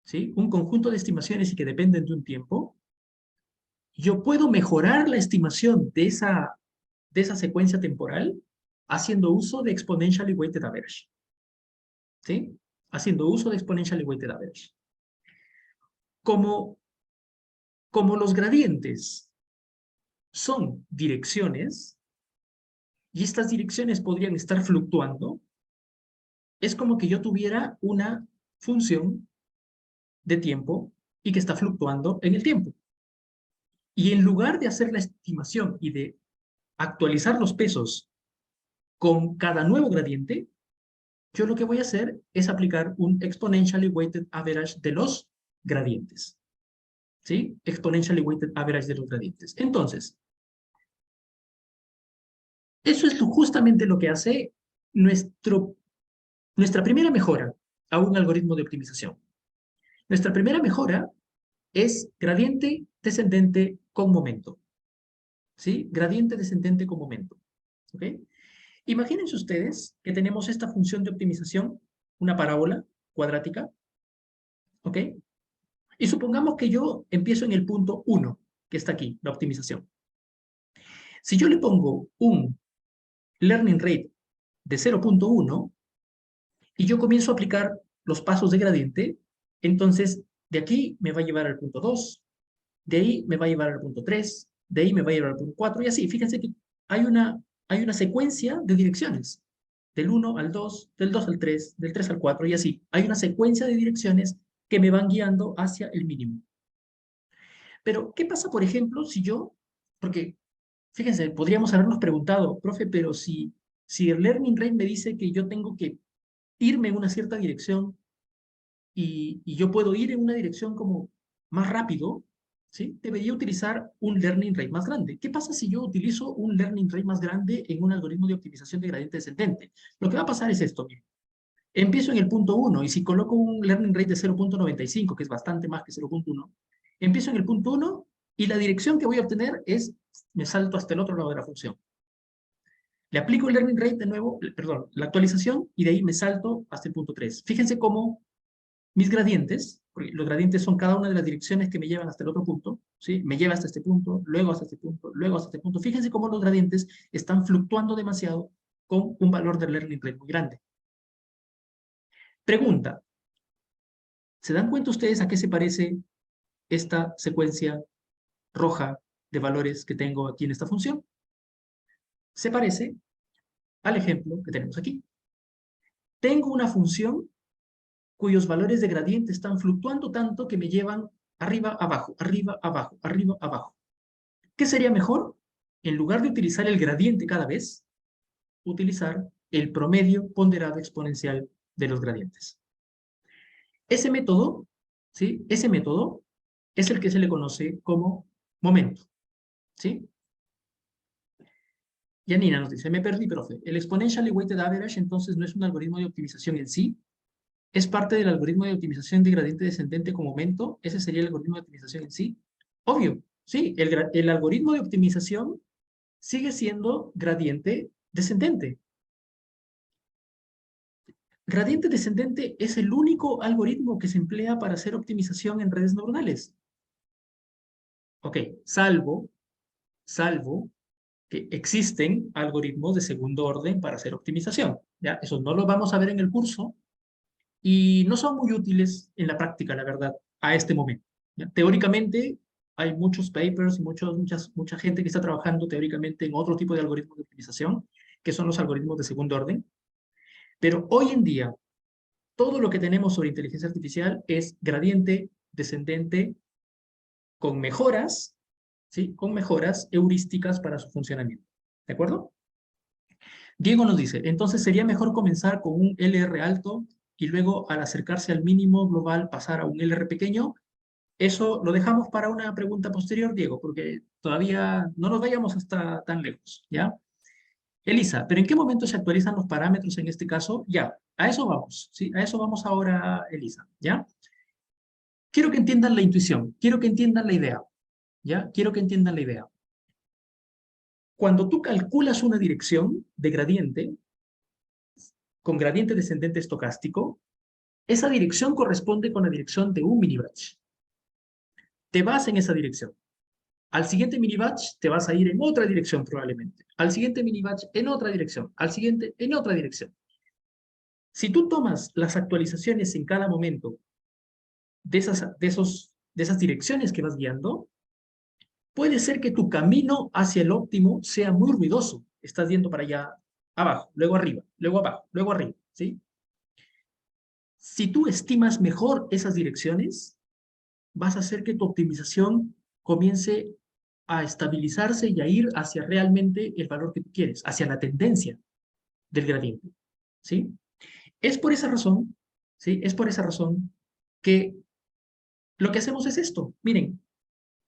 ¿sí? Un conjunto de estimaciones y que dependen de un tiempo, yo puedo mejorar la estimación de esa secuencia temporal haciendo uso de exponentially weighted average. ¿Sí? Haciendo uso de exponentially weighted average. Como los gradientes son direcciones, y estas direcciones podrían estar fluctuando, es como que yo tuviera una función de tiempo y que está fluctuando en el tiempo. Y en lugar de hacer la estimación y de actualizar los pesos con cada nuevo gradiente, yo lo que voy a hacer es aplicar un exponentially weighted average de los gradientes. ¿Sí? Exponentially weighted average de los gradientes. Entonces, eso es justamente lo que hace nuestra primera mejora a un algoritmo de optimización. Nuestra primera mejora es gradiente descendente con momento. ¿Sí? Gradiente descendente con momento. ¿Ok? Imagínense ustedes que tenemos esta función de optimización, una parábola cuadrática, ¿ok? Y supongamos que yo empiezo en el punto 1, que está aquí, la optimización. Si yo le pongo un learning rate de 0.1 y yo comienzo a aplicar los pasos de gradiente, entonces de aquí me va a llevar al punto 2, de ahí me va a llevar al punto 3, de ahí me va a llevar al punto 4, y así. Fíjense que hay una secuencia de direcciones, del 1 al 2, del 2 al 3, del 3 al 4, y así. Hay una secuencia de direcciones que me van guiando hacia el mínimo. Pero, ¿qué pasa, por ejemplo, si yo, porque, fíjense, podríamos habernos preguntado, profe, pero si el learning rate me dice que yo tengo que irme en una cierta dirección y yo puedo ir en una dirección como más rápido, ¿sí? Debería utilizar un learning rate más grande. ¿Qué pasa si yo utilizo un learning rate más grande en un algoritmo de optimización de gradiente descendente? Lo que va a pasar es esto, miren. Empiezo en el punto 1 y si coloco un learning rate de 0.95, que es bastante más que 0.1, empiezo en el punto 1 y la dirección que voy a obtener es, me salto hasta el otro lado de la función. Le aplico el learning rate de nuevo, perdón, la actualización, y de ahí me salto hasta el punto 3. Fíjense cómo mis gradientes, porque los gradientes son cada una de las direcciones que me llevan hasta el otro punto, ¿sí? Me lleva hasta este punto, luego hasta este punto, luego hasta este punto. Fíjense cómo los gradientes están fluctuando demasiado con un valor de learning rate muy grande. Pregunta. ¿Se dan cuenta ustedes a qué se parece esta secuencia roja de valores que tengo aquí en esta función? Se parece al ejemplo que tenemos aquí. Tengo una función cuyos valores de gradiente están fluctuando tanto que me llevan arriba, abajo, arriba, abajo, arriba, abajo. ¿Qué sería mejor? En lugar de utilizar el gradiente cada vez, utilizar el promedio ponderado exponencial de los gradientes. Ese método ¿sí? Ese método es el que se le conoce como momento, ¿sí? Yanina nos dice, me perdí, profe. El exponentially weighted average entonces no es un algoritmo de optimización en sí, es parte del algoritmo de optimización de gradiente descendente con momento. Ese sería el algoritmo de optimización en sí. Obvio, sí, el algoritmo de optimización sigue siendo gradiente descendente. Gradiente descendente es el único algoritmo que se emplea para hacer optimización en redes neuronales. Ok, salvo que existen algoritmos de segundo orden para hacer optimización. ¿Ya? Eso no lo vamos a ver en el curso y no son muy útiles en la práctica, la verdad, a este momento. ¿Ya? Teóricamente, hay muchos papers y mucha gente que está trabajando teóricamente en otro tipo de algoritmos de optimización, que son los algoritmos de segundo orden. Pero hoy en día, todo lo que tenemos sobre inteligencia artificial es gradiente descendente con mejoras, ¿sí? Con mejoras heurísticas para su funcionamiento. ¿De acuerdo? Diego nos dice, entonces sería mejor comenzar con un LR alto y luego al acercarse al mínimo global pasar a un LR pequeño. Eso lo dejamos para una pregunta posterior, Diego, porque todavía no nos vayamos hasta tan lejos, ¿ya? Elisa, ¿pero en qué momento se actualizan los parámetros en este caso? Ya, a eso vamos, ¿sí? A eso vamos ahora, Elisa, ¿ya? Quiero que entiendan la intuición, quiero que entiendan la idea, ¿ya? Quiero que entiendan la idea. Cuando tú calculas una dirección de gradiente, con gradiente descendente estocástico, esa dirección corresponde con la dirección de un mini-batch. Te vas en esa dirección. Al siguiente mini-batch te vas a ir en otra dirección probablemente. Al siguiente mini-batch en otra dirección. Al siguiente en otra dirección. Si tú tomas las actualizaciones en cada momento de esas direcciones que vas guiando, puede ser que tu camino hacia el óptimo sea muy ruidoso. Estás yendo para allá abajo, luego arriba, luego abajo, luego arriba, ¿sí? Si tú estimas mejor esas direcciones, vas a hacer que tu optimización comience a estabilizarse y a ir hacia realmente el valor que tú quieres, hacia la tendencia del gradiente, ¿sí? Es por esa razón, ¿sí? Es por esa razón que lo que hacemos es esto. Miren,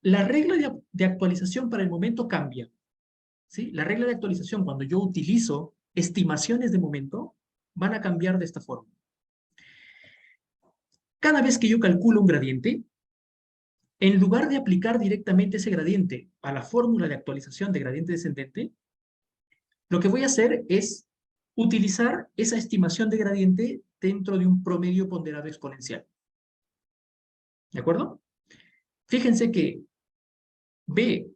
la regla de actualización para el momento cambia, ¿sí? La regla de actualización cuando yo utilizo estimaciones de momento van a cambiar de esta forma. Cada vez que yo calculo un gradiente, en lugar de aplicar directamente ese gradiente a la fórmula de actualización de gradiente descendente, lo que voy a hacer es utilizar esa estimación de gradiente dentro de un promedio ponderado exponencial. ¿De acuerdo? Fíjense que B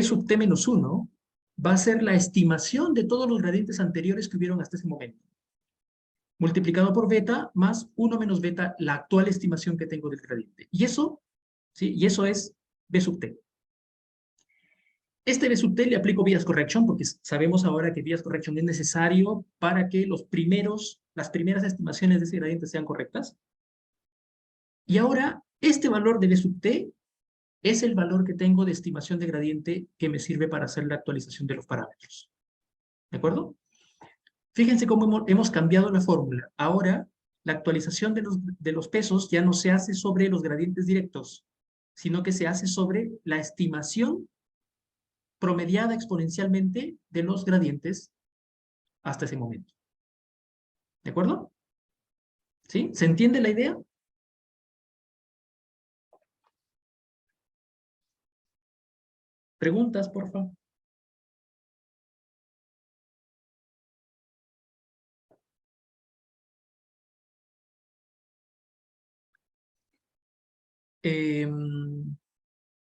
sub t menos 1 va a ser la estimación de todos los gradientes anteriores que hubieron hasta ese momento, multiplicado por beta más 1 menos beta, la actual estimación que tengo del gradiente. Y eso, ¿sí? Y eso es B sub t. Este B sub t le aplico bias correction porque sabemos ahora que bias correction es necesario para que las primeras estimaciones de ese gradiente sean correctas. Y ahora, este valor de B sub t es el valor que tengo de estimación de gradiente que me sirve para hacer la actualización de los parámetros. ¿De acuerdo? Fíjense cómo hemos cambiado la fórmula. Ahora, la actualización de los pesos ya no se hace sobre los gradientes directos, sino que se hace sobre la estimación promediada exponencialmente de los gradientes hasta ese momento. ¿De acuerdo? ¿Sí? ¿Se entiende la idea? ¿Preguntas, por favor?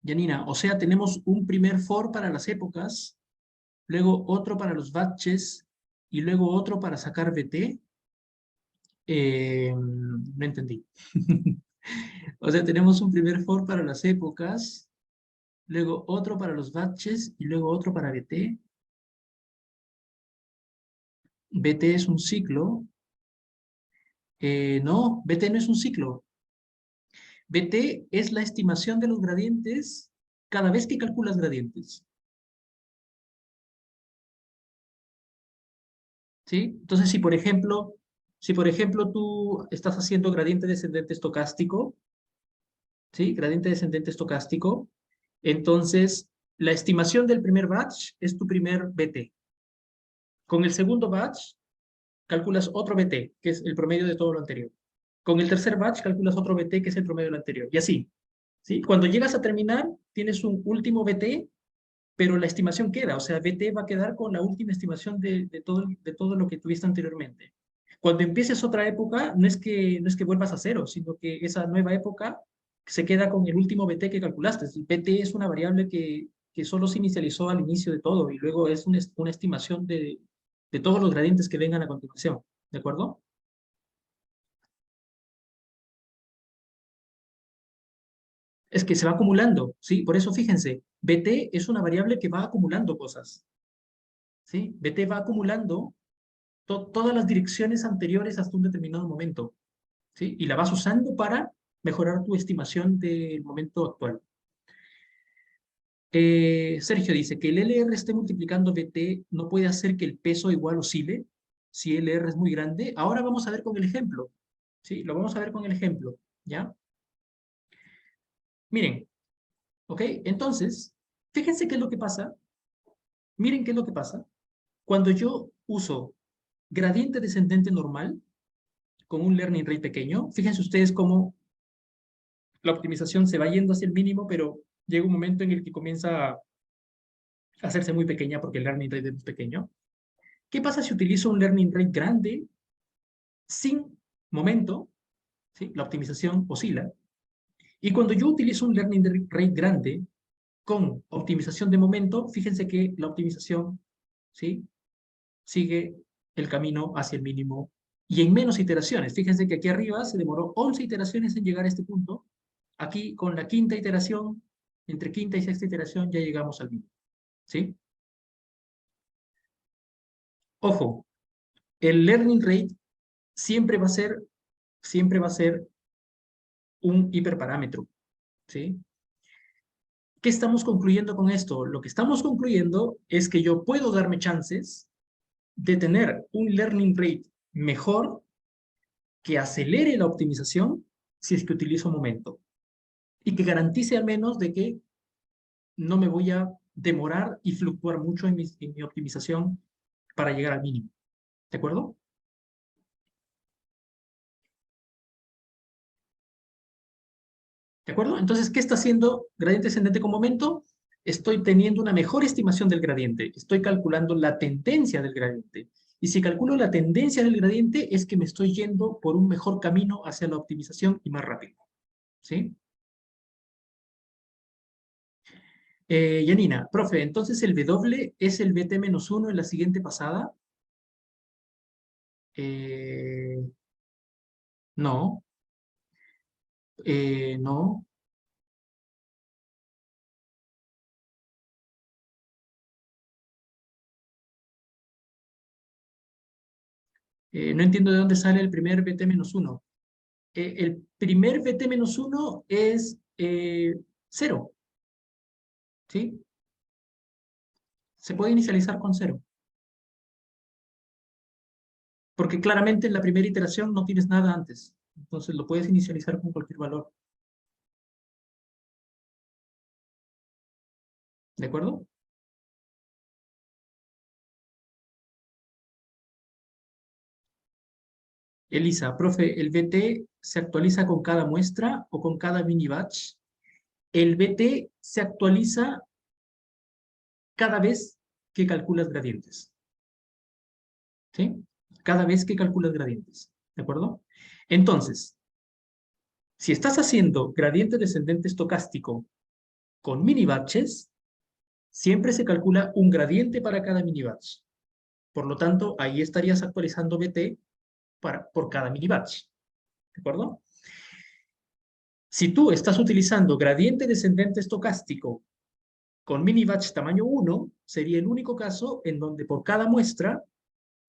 Yanina, o sea, tenemos un primer for para las épocas, luego otro para los batches y luego otro para sacar BT. No entendí. O sea, tenemos un primer for para las épocas, luego otro para los batches y luego otro para BT. BT es un ciclo. No, BT no es un ciclo. BT es la estimación de los gradientes cada vez que calculas gradientes. ¿Sí? Entonces, si por ejemplo tú estás haciendo gradiente descendente estocástico, ¿sí? Gradiente descendente estocástico. Entonces, la estimación del primer batch es tu primer BT. Con el segundo batch, calculas otro BT, que es el promedio de todo lo anterior. Con el tercer batch, calculas otro BT, que es el promedio de lo anterior. Y así, ¿sí? Cuando llegas a terminar, tienes un último BT, pero la estimación queda. O sea, BT va a quedar con la última estimación de todo lo que tuviste anteriormente. Cuando empieces otra época, no es que vuelvas a cero, sino que esa nueva época se queda con el último BT que calculaste. El BT es una variable que solo se inicializó al inicio de todo y luego es una estimación de todos los gradientes que vengan a continuación. ¿De acuerdo? Es que se va acumulando, ¿sí? Por eso fíjense, BT es una variable que va acumulando cosas, ¿sí? BT va acumulando todas las direcciones anteriores hasta un determinado momento, ¿sí? Y la vas usando para mejorar tu estimación del momento actual. Sergio dice que el LR esté multiplicando BT no puede hacer que el peso igual oscile si LR es muy grande. Ahora vamos a ver con el ejemplo, ¿sí? Lo vamos a ver con el ejemplo, ¿ya? Miren, ¿ok? Entonces, fíjense qué es lo que pasa. Miren qué es lo que pasa. Cuando yo uso gradiente descendente normal con un learning rate pequeño, fíjense ustedes cómo la optimización se va yendo hacia el mínimo, pero llega un momento en el que comienza a hacerse muy pequeña porque el learning rate es pequeño. ¿Qué pasa si utilizo un learning rate grande sin momento? ¿Sí? La optimización oscila. Y cuando yo utilizo un learning rate grande con optimización de momento, fíjense que la optimización, ¿sí?, sigue el camino hacia el mínimo y en menos iteraciones. Fíjense que aquí arriba se demoró 11 iteraciones en llegar a este punto. Aquí con la quinta iteración, entre quinta y sexta iteración, ya llegamos al mínimo, ¿sí? Ojo, el learning rate siempre va a ser un hiperparámetro, ¿sí? ¿Qué estamos concluyendo con esto? Lo que estamos concluyendo es que yo puedo darme chances de tener un learning rate mejor que acelere la optimización si es que utilizo momento y que garantice al menos de que no me voy a demorar y fluctuar mucho en mi optimización para llegar al mínimo. ¿De acuerdo? ¿De acuerdo? Entonces, ¿qué está haciendo gradiente descendente con momento? Estoy teniendo una mejor estimación del gradiente. Estoy calculando la tendencia del gradiente. Y si calculo la tendencia del gradiente, es que me estoy yendo por un mejor camino hacia la optimización y más rápido. ¿Sí? Yanina, profe, entonces el W es el BT-1 en la siguiente pasada. No. No. No entiendo de dónde sale el primer BT-1. El primer BT-1 es 0. ¿Sí? Se puede inicializar con 0. Porque claramente en la primera iteración no tienes nada antes. Entonces lo puedes inicializar con cualquier valor. ¿De acuerdo? Elisa, profe, ¿el BT se actualiza con cada muestra o con cada mini batch? El BT se actualiza cada vez que calculas gradientes. ¿Sí? Cada vez que calculas gradientes. ¿De acuerdo? Entonces, si estás haciendo gradiente descendente estocástico con mini batches, siempre se calcula un gradiente para cada mini batch. Por lo tanto, ahí estarías actualizando BT por cada mini batch. ¿De acuerdo? Si tú estás utilizando gradiente descendente estocástico con mini batch tamaño 1, sería el único caso en donde por cada muestra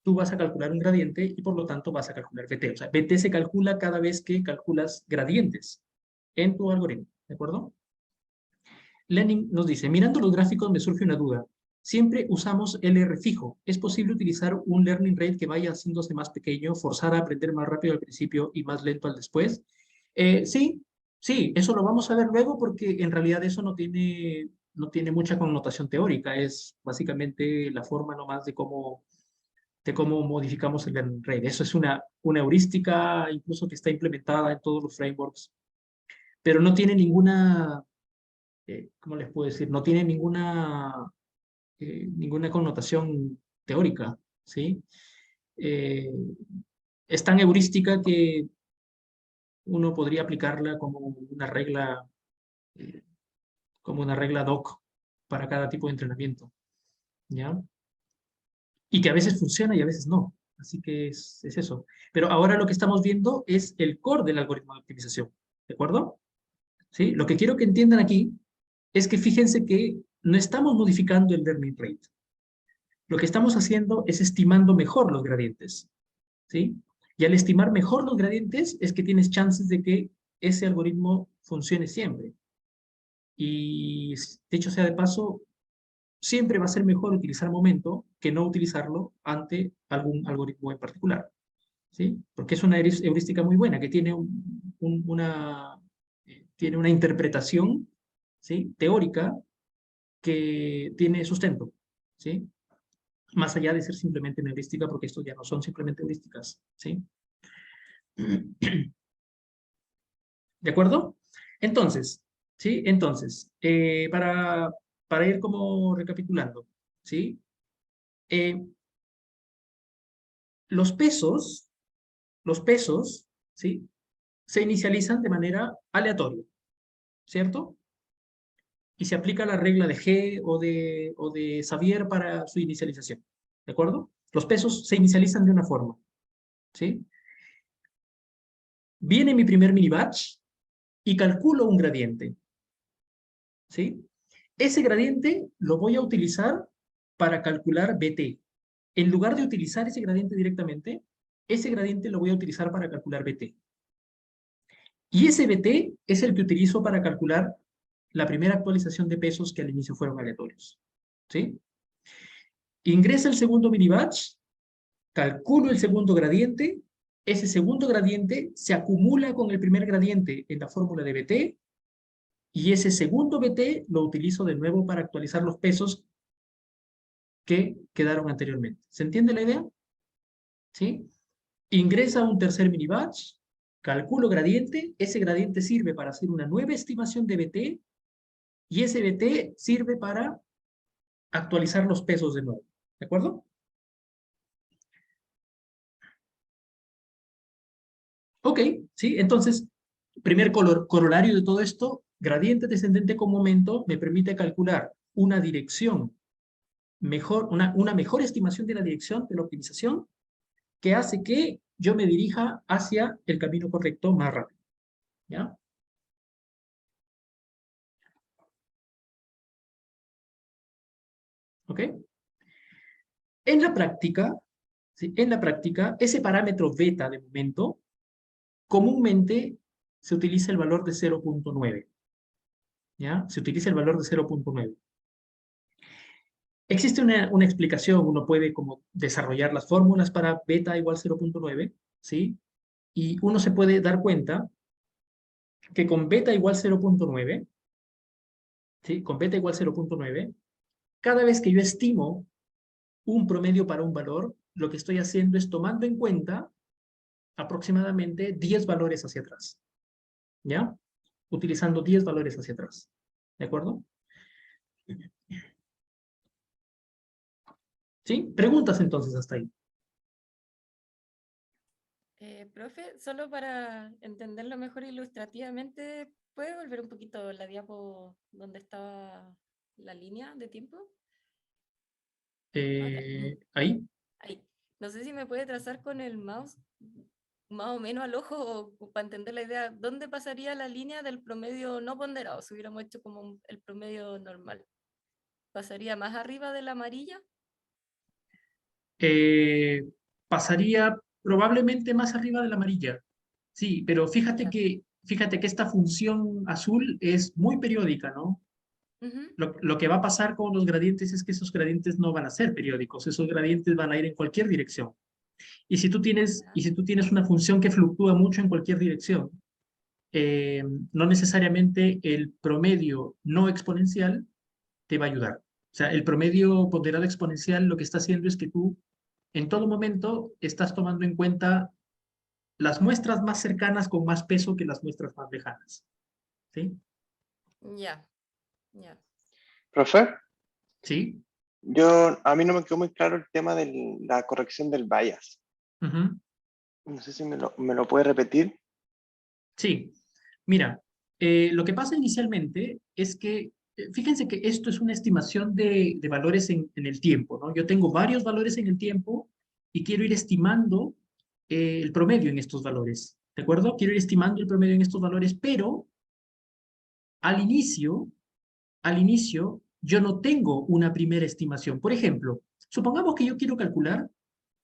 tú vas a calcular un gradiente y por lo tanto vas a calcular BT. O sea, BT se calcula cada vez que calculas gradientes en tu algoritmo. ¿De acuerdo? Lenin nos dice, mirando los gráficos me surge una duda. Siempre usamos LR fijo. ¿Es posible utilizar un learning rate que vaya haciéndose más pequeño, forzar a aprender más rápido al principio y más lento al después? Sí, Sí, eso lo vamos a ver luego porque en realidad eso no tiene mucha connotación teórica, es básicamente la forma nomás de cómo modificamos el red. Eso es una heurística incluso que está implementada en todos los frameworks, pero no tiene ninguna, ¿cómo les puedo decir? No tiene ninguna connotación teórica, ¿sí? Eh, es tan heurística que uno podría aplicarla eh, como una regla ad hoc para cada tipo de entrenamiento, ¿ya? Y que a veces funciona y a veces no. Así que es eso. Pero ahora lo que estamos viendo es el core del algoritmo de optimización, ¿de acuerdo? ¿Sí? Lo que quiero que entiendan aquí es que fíjense que no estamos modificando el learning rate. Lo que estamos haciendo es estimando mejor los gradientes, ¿sí? Y al estimar mejor los gradientes es que tienes chances de que ese algoritmo funcione siempre. Y dicho sea de paso, siempre va a ser mejor utilizar momento que no utilizarlo ante algún algoritmo en particular, ¿sí? Porque es una heurística muy buena, que tiene tiene una interpretación, ¿sí? Teórica que tiene sustento, ¿sí? Más allá de ser simplemente una heurística, porque estos ya no son simplemente heurísticas, ¿sí? ¿De acuerdo? Entonces, ¿sí? Entonces, para ir como recapitulando, ¿sí? Eh, los pesos, ¿sí? Se inicializan de manera aleatoria, ¿cierto? Y se aplica la regla de G o de Xavier para su inicialización, ¿de acuerdo? Los pesos se inicializan de una forma, ¿sí? Viene mi primer mini batch y calculo un gradiente, ¿sí? Ese gradiente lo voy a utilizar para calcular BT. En lugar de utilizar ese gradiente directamente, ese gradiente lo voy a utilizar para calcular BT. Y ese BT es el que utilizo para calcular la primera actualización de pesos que al inicio fueron aleatorios, ¿sí? Ingresa el segundo mini batch, calculo el segundo gradiente, ese segundo gradiente se acumula con el primer gradiente en la fórmula de BT, y ese segundo BT lo utilizo de nuevo para actualizar los pesos que quedaron anteriormente. ¿Se entiende la idea? ¿Sí? Ingresa un tercer mini batch, calculo gradiente, ese gradiente sirve para hacer una nueva estimación de BT, y ese BT sirve para actualizar los pesos de nuevo. ¿De acuerdo? Ok, ¿sí? Entonces, primer corolario de todo esto, gradiente descendente con momento me permite calcular una dirección mejor, una mejor estimación de la dirección de la optimización que hace que yo me dirija hacia el camino correcto más rápido. ¿Ya? ¿Ok? En la práctica, ¿sí? En la práctica, ese parámetro beta de momento, comúnmente se utiliza el valor de 0.9. ¿Ya? Se utiliza el valor de 0.9. Existe una explicación, uno puede como desarrollar las fórmulas para beta igual 0.9, ¿sí? Y uno se puede dar cuenta que con beta igual 0.9, ¿sí? Con beta igual 0.9, cada vez que yo estimo un promedio para un valor, lo que estoy haciendo es tomando en cuenta aproximadamente 10 valores hacia atrás, ¿ya? Utilizando 10 valores hacia atrás, ¿de acuerdo? ¿Sí? Preguntas entonces hasta ahí. Profe, solo para entenderlo mejor ilustrativamente, ¿puede volver un poquito la diapo donde estaba la línea de tiempo? Acá. Ahí. Ahí. No sé si me puede trazar con el mouse más o menos al ojo o para entender la idea, ¿dónde pasaría la línea del promedio no ponderado? Si hubiéramos hecho como el promedio normal. ¿Pasaría más arriba de la amarilla? eh, Pasaría probablemente más arriba de la amarilla. Sí, pero Ya. fíjate que esta función azul es muy periódica, ¿no? Ujú. Lo que va a pasar con los gradientes es que esos gradientes no van a ser periódicos, esos gradientes van a ir en cualquier dirección. Y si tú tienes Ya. una función que fluctúa mucho en cualquier dirección, no necesariamente el promedio no exponencial te va a ayudar. O sea, el promedio ponderado exponencial lo que está haciendo es que tú en todo momento estás tomando en cuenta las muestras más cercanas con más peso que las muestras más lejanas. ¿Sí? Ya, ya. Profe, ¿Sí? a mí no me quedó muy claro el tema de la corrección del bias. Ujú. No sé si me lo puede repetir. Sí. Mira, lo que pasa inicialmente es que, fíjense que esto es una estimación de valores en el tiempo, ¿no? Yo tengo varios valores en el tiempo y quiero ir estimando el promedio en estos valores, ¿de acuerdo? Quiero ir estimando el promedio en estos valores, pero al inicio, yo no tengo una primera estimación. Por ejemplo, supongamos que yo quiero calcular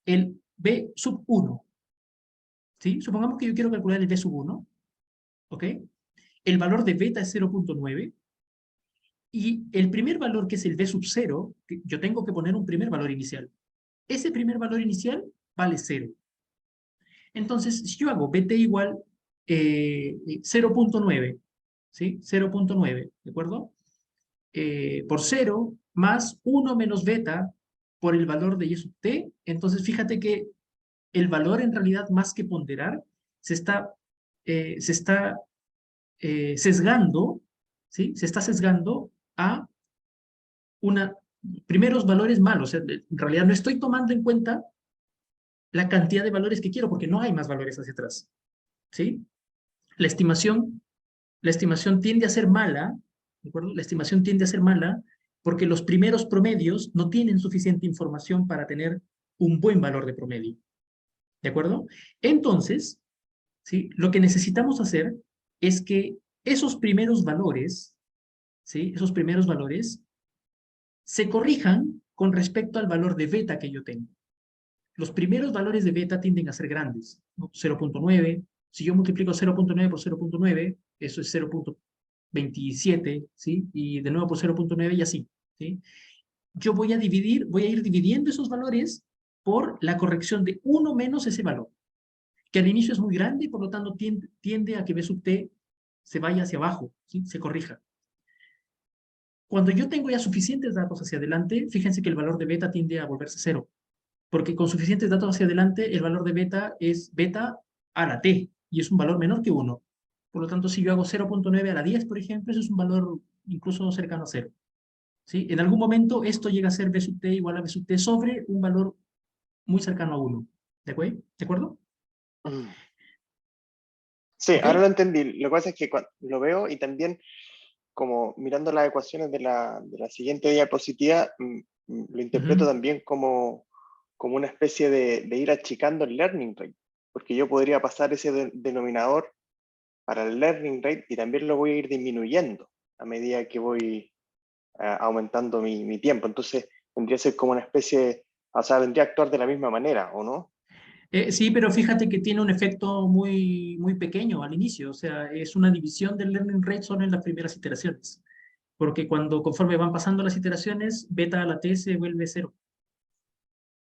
el B sub 1, ¿sí? Supongamos que yo quiero calcular el B sub 1, ¿ok? El valor de beta es 0.9 y el primer valor, que es el B sub 0, yo tengo que poner un primer valor inicial. Ese primer valor inicial vale 0. Entonces, si yo hago BT igual 0.9, ¿sí? 0.9, ¿de acuerdo? Por 0 más 1 menos beta por el valor de y sub t, entonces fíjate que el valor en realidad más que ponderar se está sesgando, ¿sí? Se está sesgando a primeros valores malos. O sea, en realidad no estoy tomando en cuenta la cantidad de valores que quiero porque no hay más valores hacia atrás, ¿sí? La estimación tiende a ser mala, ¿de acuerdo? La estimación tiende a ser mala porque los primeros promedios no tienen suficiente información para tener un buen valor de promedio, ¿de acuerdo? Entonces, ¿sí? Lo que necesitamos hacer es que esos primeros valores, ¿sí? Esos primeros valores se corrijan con respecto al valor de beta que yo tengo. Los primeros valores de beta tienden a ser grandes, ¿no? 0.9, si yo multiplico 0.9 por 0.9, eso es 0.27, ¿sí? Y de nuevo por 0.9 y así, ¿sí? Yo voy a ir dividiendo esos valores por la corrección de 1 menos ese valor, que al inicio es muy grande y por lo tanto tiende a que B sub t se vaya hacia abajo, ¿sí? Se corrija. Cuando yo tengo ya suficientes datos hacia adelante, fíjense que el valor de beta tiende a volverse 0, porque con suficientes datos hacia adelante, el valor de beta es beta a la t, y es un valor menor que 1. Por lo tanto, si yo hago 0.9 a la 10, por ejemplo, eso es un valor incluso cercano a 0. ¿Sí? En algún momento esto llega a ser b sub t igual a b sub t sobre un valor muy cercano a 1. ¿De acuerdo? Sí, ¿Ok? ahora lo entendí. Lo que pasa es que lo veo y también como mirando las ecuaciones de la siguiente diapositiva, lo interpreto Ujú. también como una especie de ir achicando el learning rate, porque yo podría pasar ese denominador para el learning rate y también lo voy a ir disminuyendo a medida que voy aumentando mi tiempo. Entonces, vendría a ser como una especie, o sea, vendría a actuar de la misma manera, ¿o no? Sí, pero fíjate que tiene un efecto muy, muy pequeño al inicio. O sea, es una división del learning rate solo en las primeras iteraciones. Porque conforme van pasando las iteraciones, beta a la t se vuelve 0.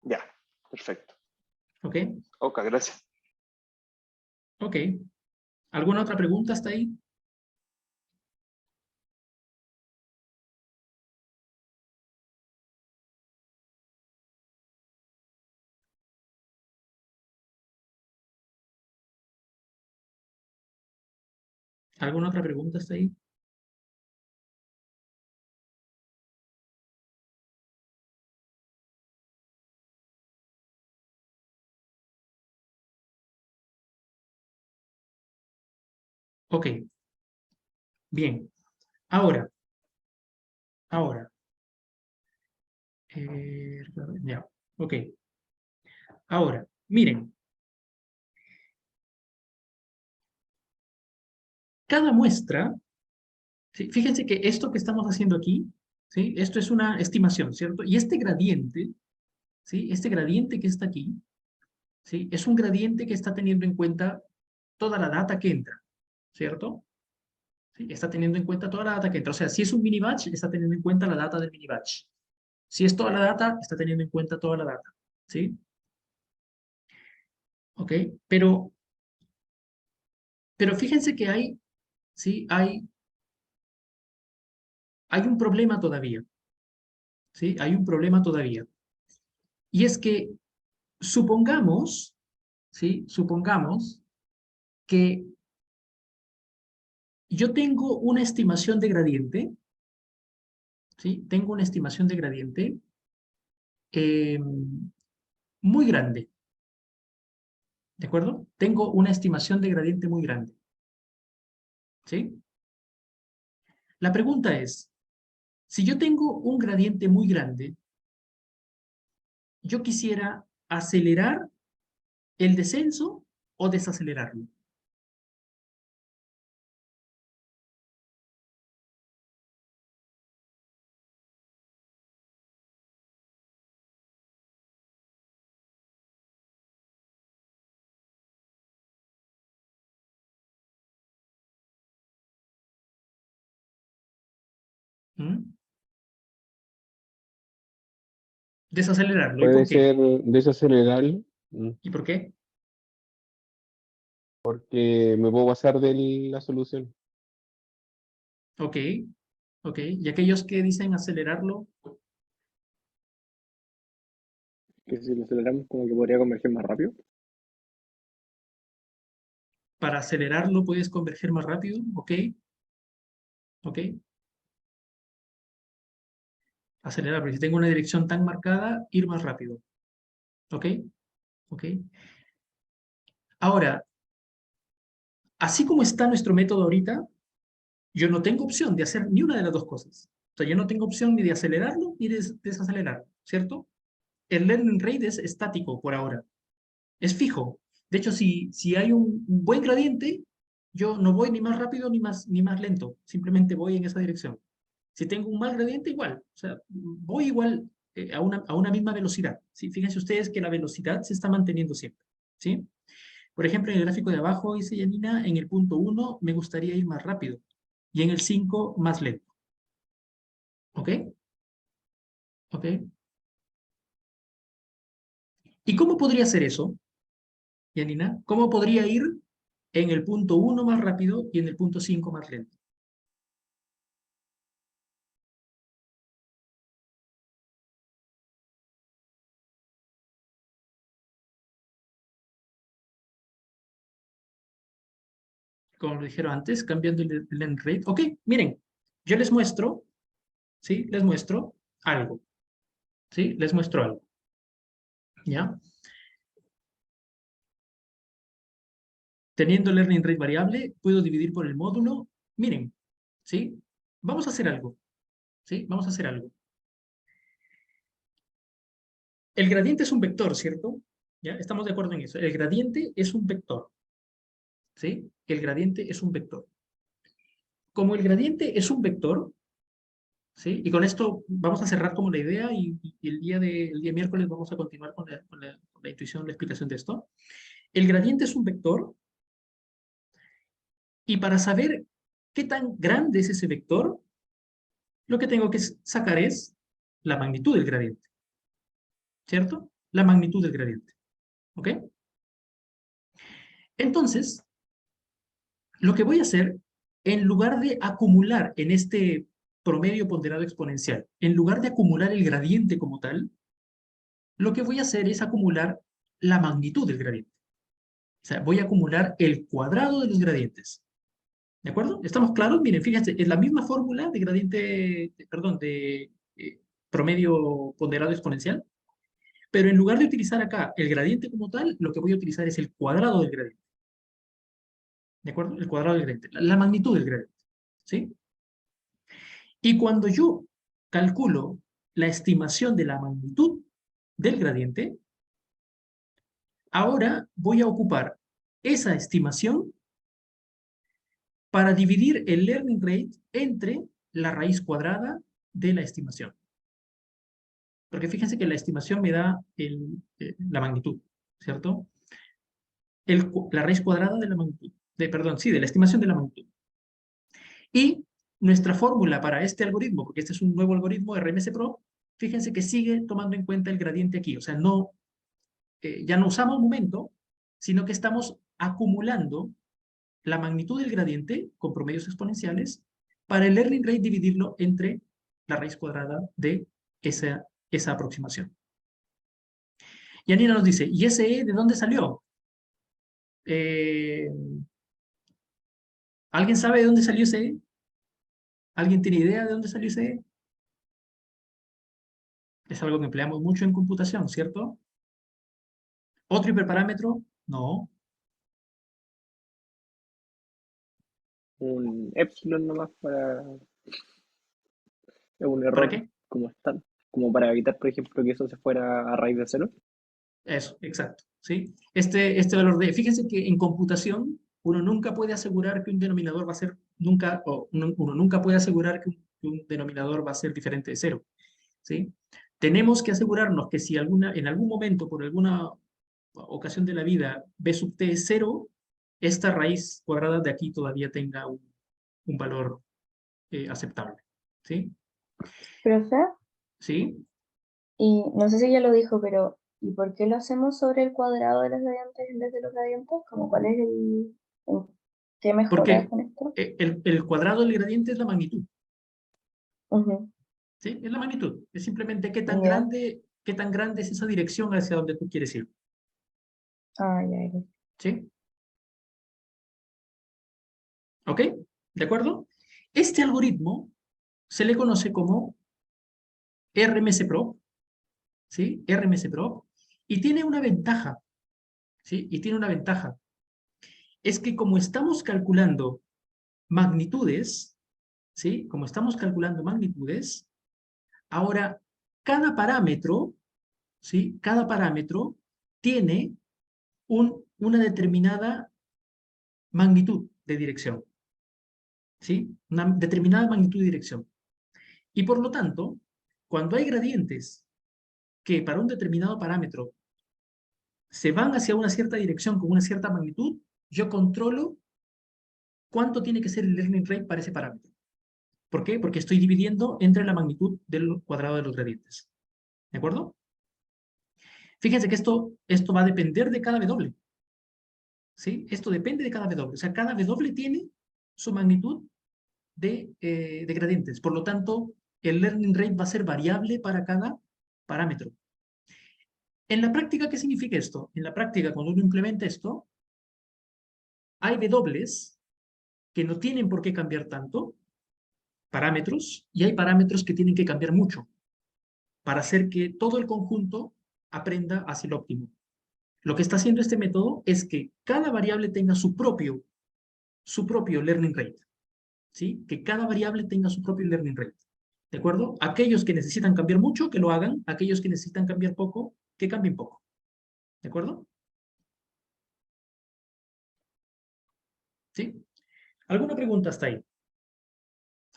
Ya, perfecto. ¿Ok? Ok, gracias. Ok. ¿Alguna otra pregunta hasta ahí? ¿Alguna otra pregunta hasta ahí? Ok. Bien. Ahora. Ya. Ok. Ahora, miren. Cada muestra, ¿sí? Fíjense que esto que estamos haciendo aquí, ¿sí? Esto es una estimación, ¿cierto? Y este gradiente, ¿sí? Este gradiente que está aquí, ¿sí? Es un gradiente que está teniendo en cuenta toda la data que entra, ¿cierto? ¿Sí? Está teniendo en cuenta toda la data que entra. O sea, si es un mini batch, está teniendo en cuenta la data del mini batch. Si es toda la data, está teniendo en cuenta toda la data, ¿sí? ¿Ok? Pero Pero fíjense que hay, ¿sí? Hay un problema todavía, ¿sí? Hay un problema todavía. Y es que supongamos, ¿sí? Supongamos que yo tengo una estimación de gradiente, ¿sí? Tengo una estimación de gradiente eh, muy grande, ¿de acuerdo? Tengo una estimación de gradiente muy grande, ¿sí? La pregunta es, si yo tengo un gradiente muy grande, yo quisiera acelerar el descenso o desacelerarlo. ¿Mm? Desacelerarlo. ¿Y Puede por qué? ser desacelerarlo, ¿Y por qué? porque me puedo pasar de la solución. Ok, ok. Y aquellos que dicen acelerarlo, Que si lo aceleramos como que podría converger más rápido. para acelerarlo puedes converger más rápido, ok, ok. Acelerar, porque si tengo una dirección tan marcada, ir más rápido, ok, ok. Ahora, así como está nuestro método ahorita, yo no tengo opción de hacer ni una de las dos cosas. O sea, yo no tengo opción ni de acelerarlo ni de desacelerarlo, ¿cierto? El learning rate es estático por ahora, es fijo. De hecho, si hay un buen gradiente, yo no voy ni más rápido ni más lento, simplemente voy en esa dirección. Si tengo un mal gradiente, igual, o sea, voy igual a una misma velocidad. ¿Sí? Fíjense ustedes que la velocidad se está manteniendo siempre, ¿sí? Por ejemplo, en el gráfico de abajo dice Yanina, en el punto 1 me gustaría ir más rápido y en el 5 más lento. ¿Ok? ¿Ok? ¿Y cómo podría ser eso, Yanina? ¿Cómo podría ir en el punto 1 más rápido y en el punto 5 más lento? Como lo dijeron antes, cambiando el length rate. Ok, miren, yo les muestro, ¿sí? Les muestro algo, ¿sí? Les muestro algo, ¿ya? Teniendo el learning rate variable, puedo dividir por el módulo. Miren, ¿sí? Vamos a hacer algo, ¿sí? Vamos a hacer algo. El gradiente es un vector, ¿cierto? ¿Ya? Estamos de acuerdo en eso. El gradiente es un vector, ¿sí? El gradiente es un vector. Como el gradiente es un vector, ¿sí? Y con esto vamos a cerrar como la idea y el día miércoles vamos a continuar con la intuición, la explicación de esto. El gradiente es un vector y para saber qué tan grande es ese vector, lo que tengo que sacar es la magnitud del gradiente, ¿cierto? La magnitud del gradiente, ¿ok? Entonces, lo que voy a hacer, en lugar de acumular en este promedio ponderado exponencial, en lugar de acumular el gradiente como tal, lo que voy a hacer es acumular la magnitud del gradiente. O sea, voy a acumular el cuadrado de los gradientes. ¿De acuerdo? ¿Estamos claros? Miren, fíjense, es la misma fórmula de gradiente, perdón, de promedio ponderado exponencial, pero en lugar de utilizar acá el gradiente como tal, lo que voy a utilizar es el cuadrado del gradiente. ¿De acuerdo? El cuadrado del gradiente, la magnitud del gradiente. ¿Sí? Y cuando yo calculo la estimación de la magnitud del gradiente, ahora voy a ocupar esa estimación para dividir el learning rate entre la raíz cuadrada de la estimación. Porque fíjense que la estimación me da la magnitud, ¿cierto? La raíz cuadrada de la magnitud, perdón, sí, de la estimación de la magnitud. Y nuestra fórmula para este algoritmo, porque este es un nuevo algoritmo RMS Pro, fíjense que sigue tomando en cuenta el gradiente aquí, o sea, no, ya no usamos momento, sino que estamos acumulando la magnitud del gradiente con promedios exponenciales para el learning rate dividirlo entre la raíz cuadrada de esa aproximación. Y Anina nos dice, ¿y ese E de dónde salió? ¿Alguien sabe de dónde salió ese E? ¿Alguien tiene idea de dónde salió ese E? Es algo que empleamos mucho en computación, ¿cierto? ¿Otro hiperparámetro? No. Un epsilon nomás para. Es un ¿Para error qué? como está. Como para evitar, por ejemplo, que eso se fuera a raíz de 0. Eso, exacto. ¿Sí? Este valor de... Fíjense que en computación uno nunca puede asegurar que un denominador va a ser... uno nunca puede asegurar que un denominador va a ser diferente de 0. ¿Sí? Tenemos que asegurarnos que si en algún momento, por alguna ocasión de la vida, b sub t es 0, esta raíz cuadrada de aquí todavía tenga un valor aceptable. ¿Sí? Profe, ¿Sí? y no sé si ya lo dijo, pero ¿y por qué lo hacemos sobre el cuadrado de los gradientes en vez de los gradientes? ¿Cómo cuál es qué mejora Porque con esto? el cuadrado del gradiente es la magnitud. Ujú. ¿Sí? Es la magnitud. Es simplemente qué tan Ya. grande es esa dirección hacia donde tú quieres ir. Ah, ya. ¿Sí? ¿Ok? ¿De acuerdo? Este algoritmo se le conoce como RMSPROB, ¿sí? RMSPROB, y tiene una ventaja, ¿sí? Y tiene una ventaja. Es que como estamos calculando magnitudes, ¿sí? Como estamos calculando magnitudes, ahora cada parámetro, ¿sí? Cada parámetro tiene una determinada magnitud de dirección, ¿sí? Una determinada magnitud de dirección. Y por lo tanto, cuando hay gradientes que para un determinado parámetro se van hacia una cierta dirección con una cierta magnitud, yo controlo cuánto tiene que ser el learning rate para ese parámetro. ¿Por qué? Porque estoy dividiendo entre la magnitud del cuadrado de los gradientes. ¿De acuerdo? Fíjense que esto va a depender de cada W. ¿Sí? Esto depende de cada W. O sea, cada W tiene su magnitud de gradientes. Por lo tanto, el learning rate va a ser variable para cada parámetro. En la práctica, ¿qué significa esto? En la práctica, cuando uno implementa esto, hay W que no tienen por qué cambiar tanto, parámetros, y hay parámetros que tienen que cambiar mucho para hacer que todo el conjunto aprenda hacia el óptimo. Lo que está haciendo este método es que cada variable tenga su propio learning rate, ¿sí? Que cada variable tenga su propio learning rate, ¿de acuerdo? Aquellos que necesitan cambiar mucho, que lo hagan. Aquellos que necesitan cambiar poco, que cambien poco, ¿de acuerdo? ¿Sí? ¿Alguna pregunta hasta ahí?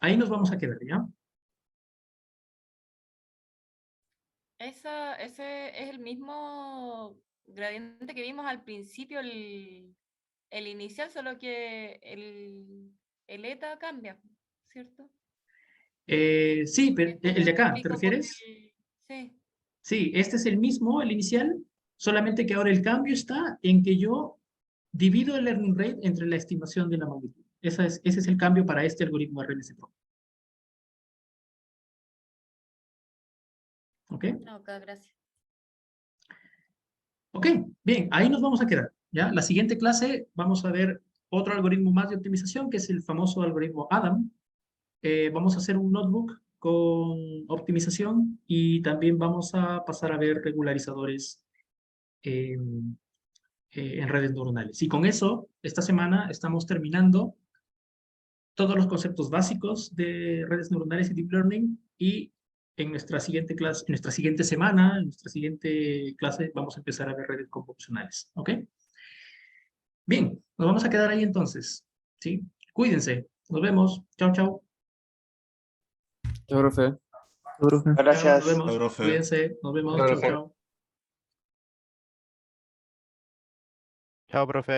Ahí nos vamos a quedar, ¿ya? Ese es el mismo gradiente que vimos al principio, el inicial, solo que el eta cambia, ¿cierto? Sí, pero Esto el yo de lo acá, ¿te explico con refieres? Sí, Sí, este es el mismo, el inicial, solamente que ahora el cambio está en que yo divido el learning rate entre la estimación de la magnitud. Ese es el cambio para este algoritmo RMS Pro. ¿Ok? ok, gracias. Ok, bien, ahí nos vamos a quedar. ¿Ya? La siguiente clase vamos a ver otro algoritmo más de optimización, que es el famoso algoritmo Adam. Vamos a hacer un notebook con optimización y también vamos a pasar a ver regularizadores en redes neuronales. Y con eso, esta semana estamos terminando todos los conceptos básicos de redes neuronales y deep learning, y en nuestra siguiente clase, en nuestra siguiente semana, en nuestra siguiente clase, vamos a empezar a ver redes convolucionales. ¿Ok? Bien, nos vamos a quedar ahí entonces. ¿Sí? Cuídense. Nos vemos. Chao, chao. Chao, profe. Chao, profe. Chao, nos Gracias. vemos. Chao, profe. Cuídense. Nos vemos. Chao, chao. Chao, profe.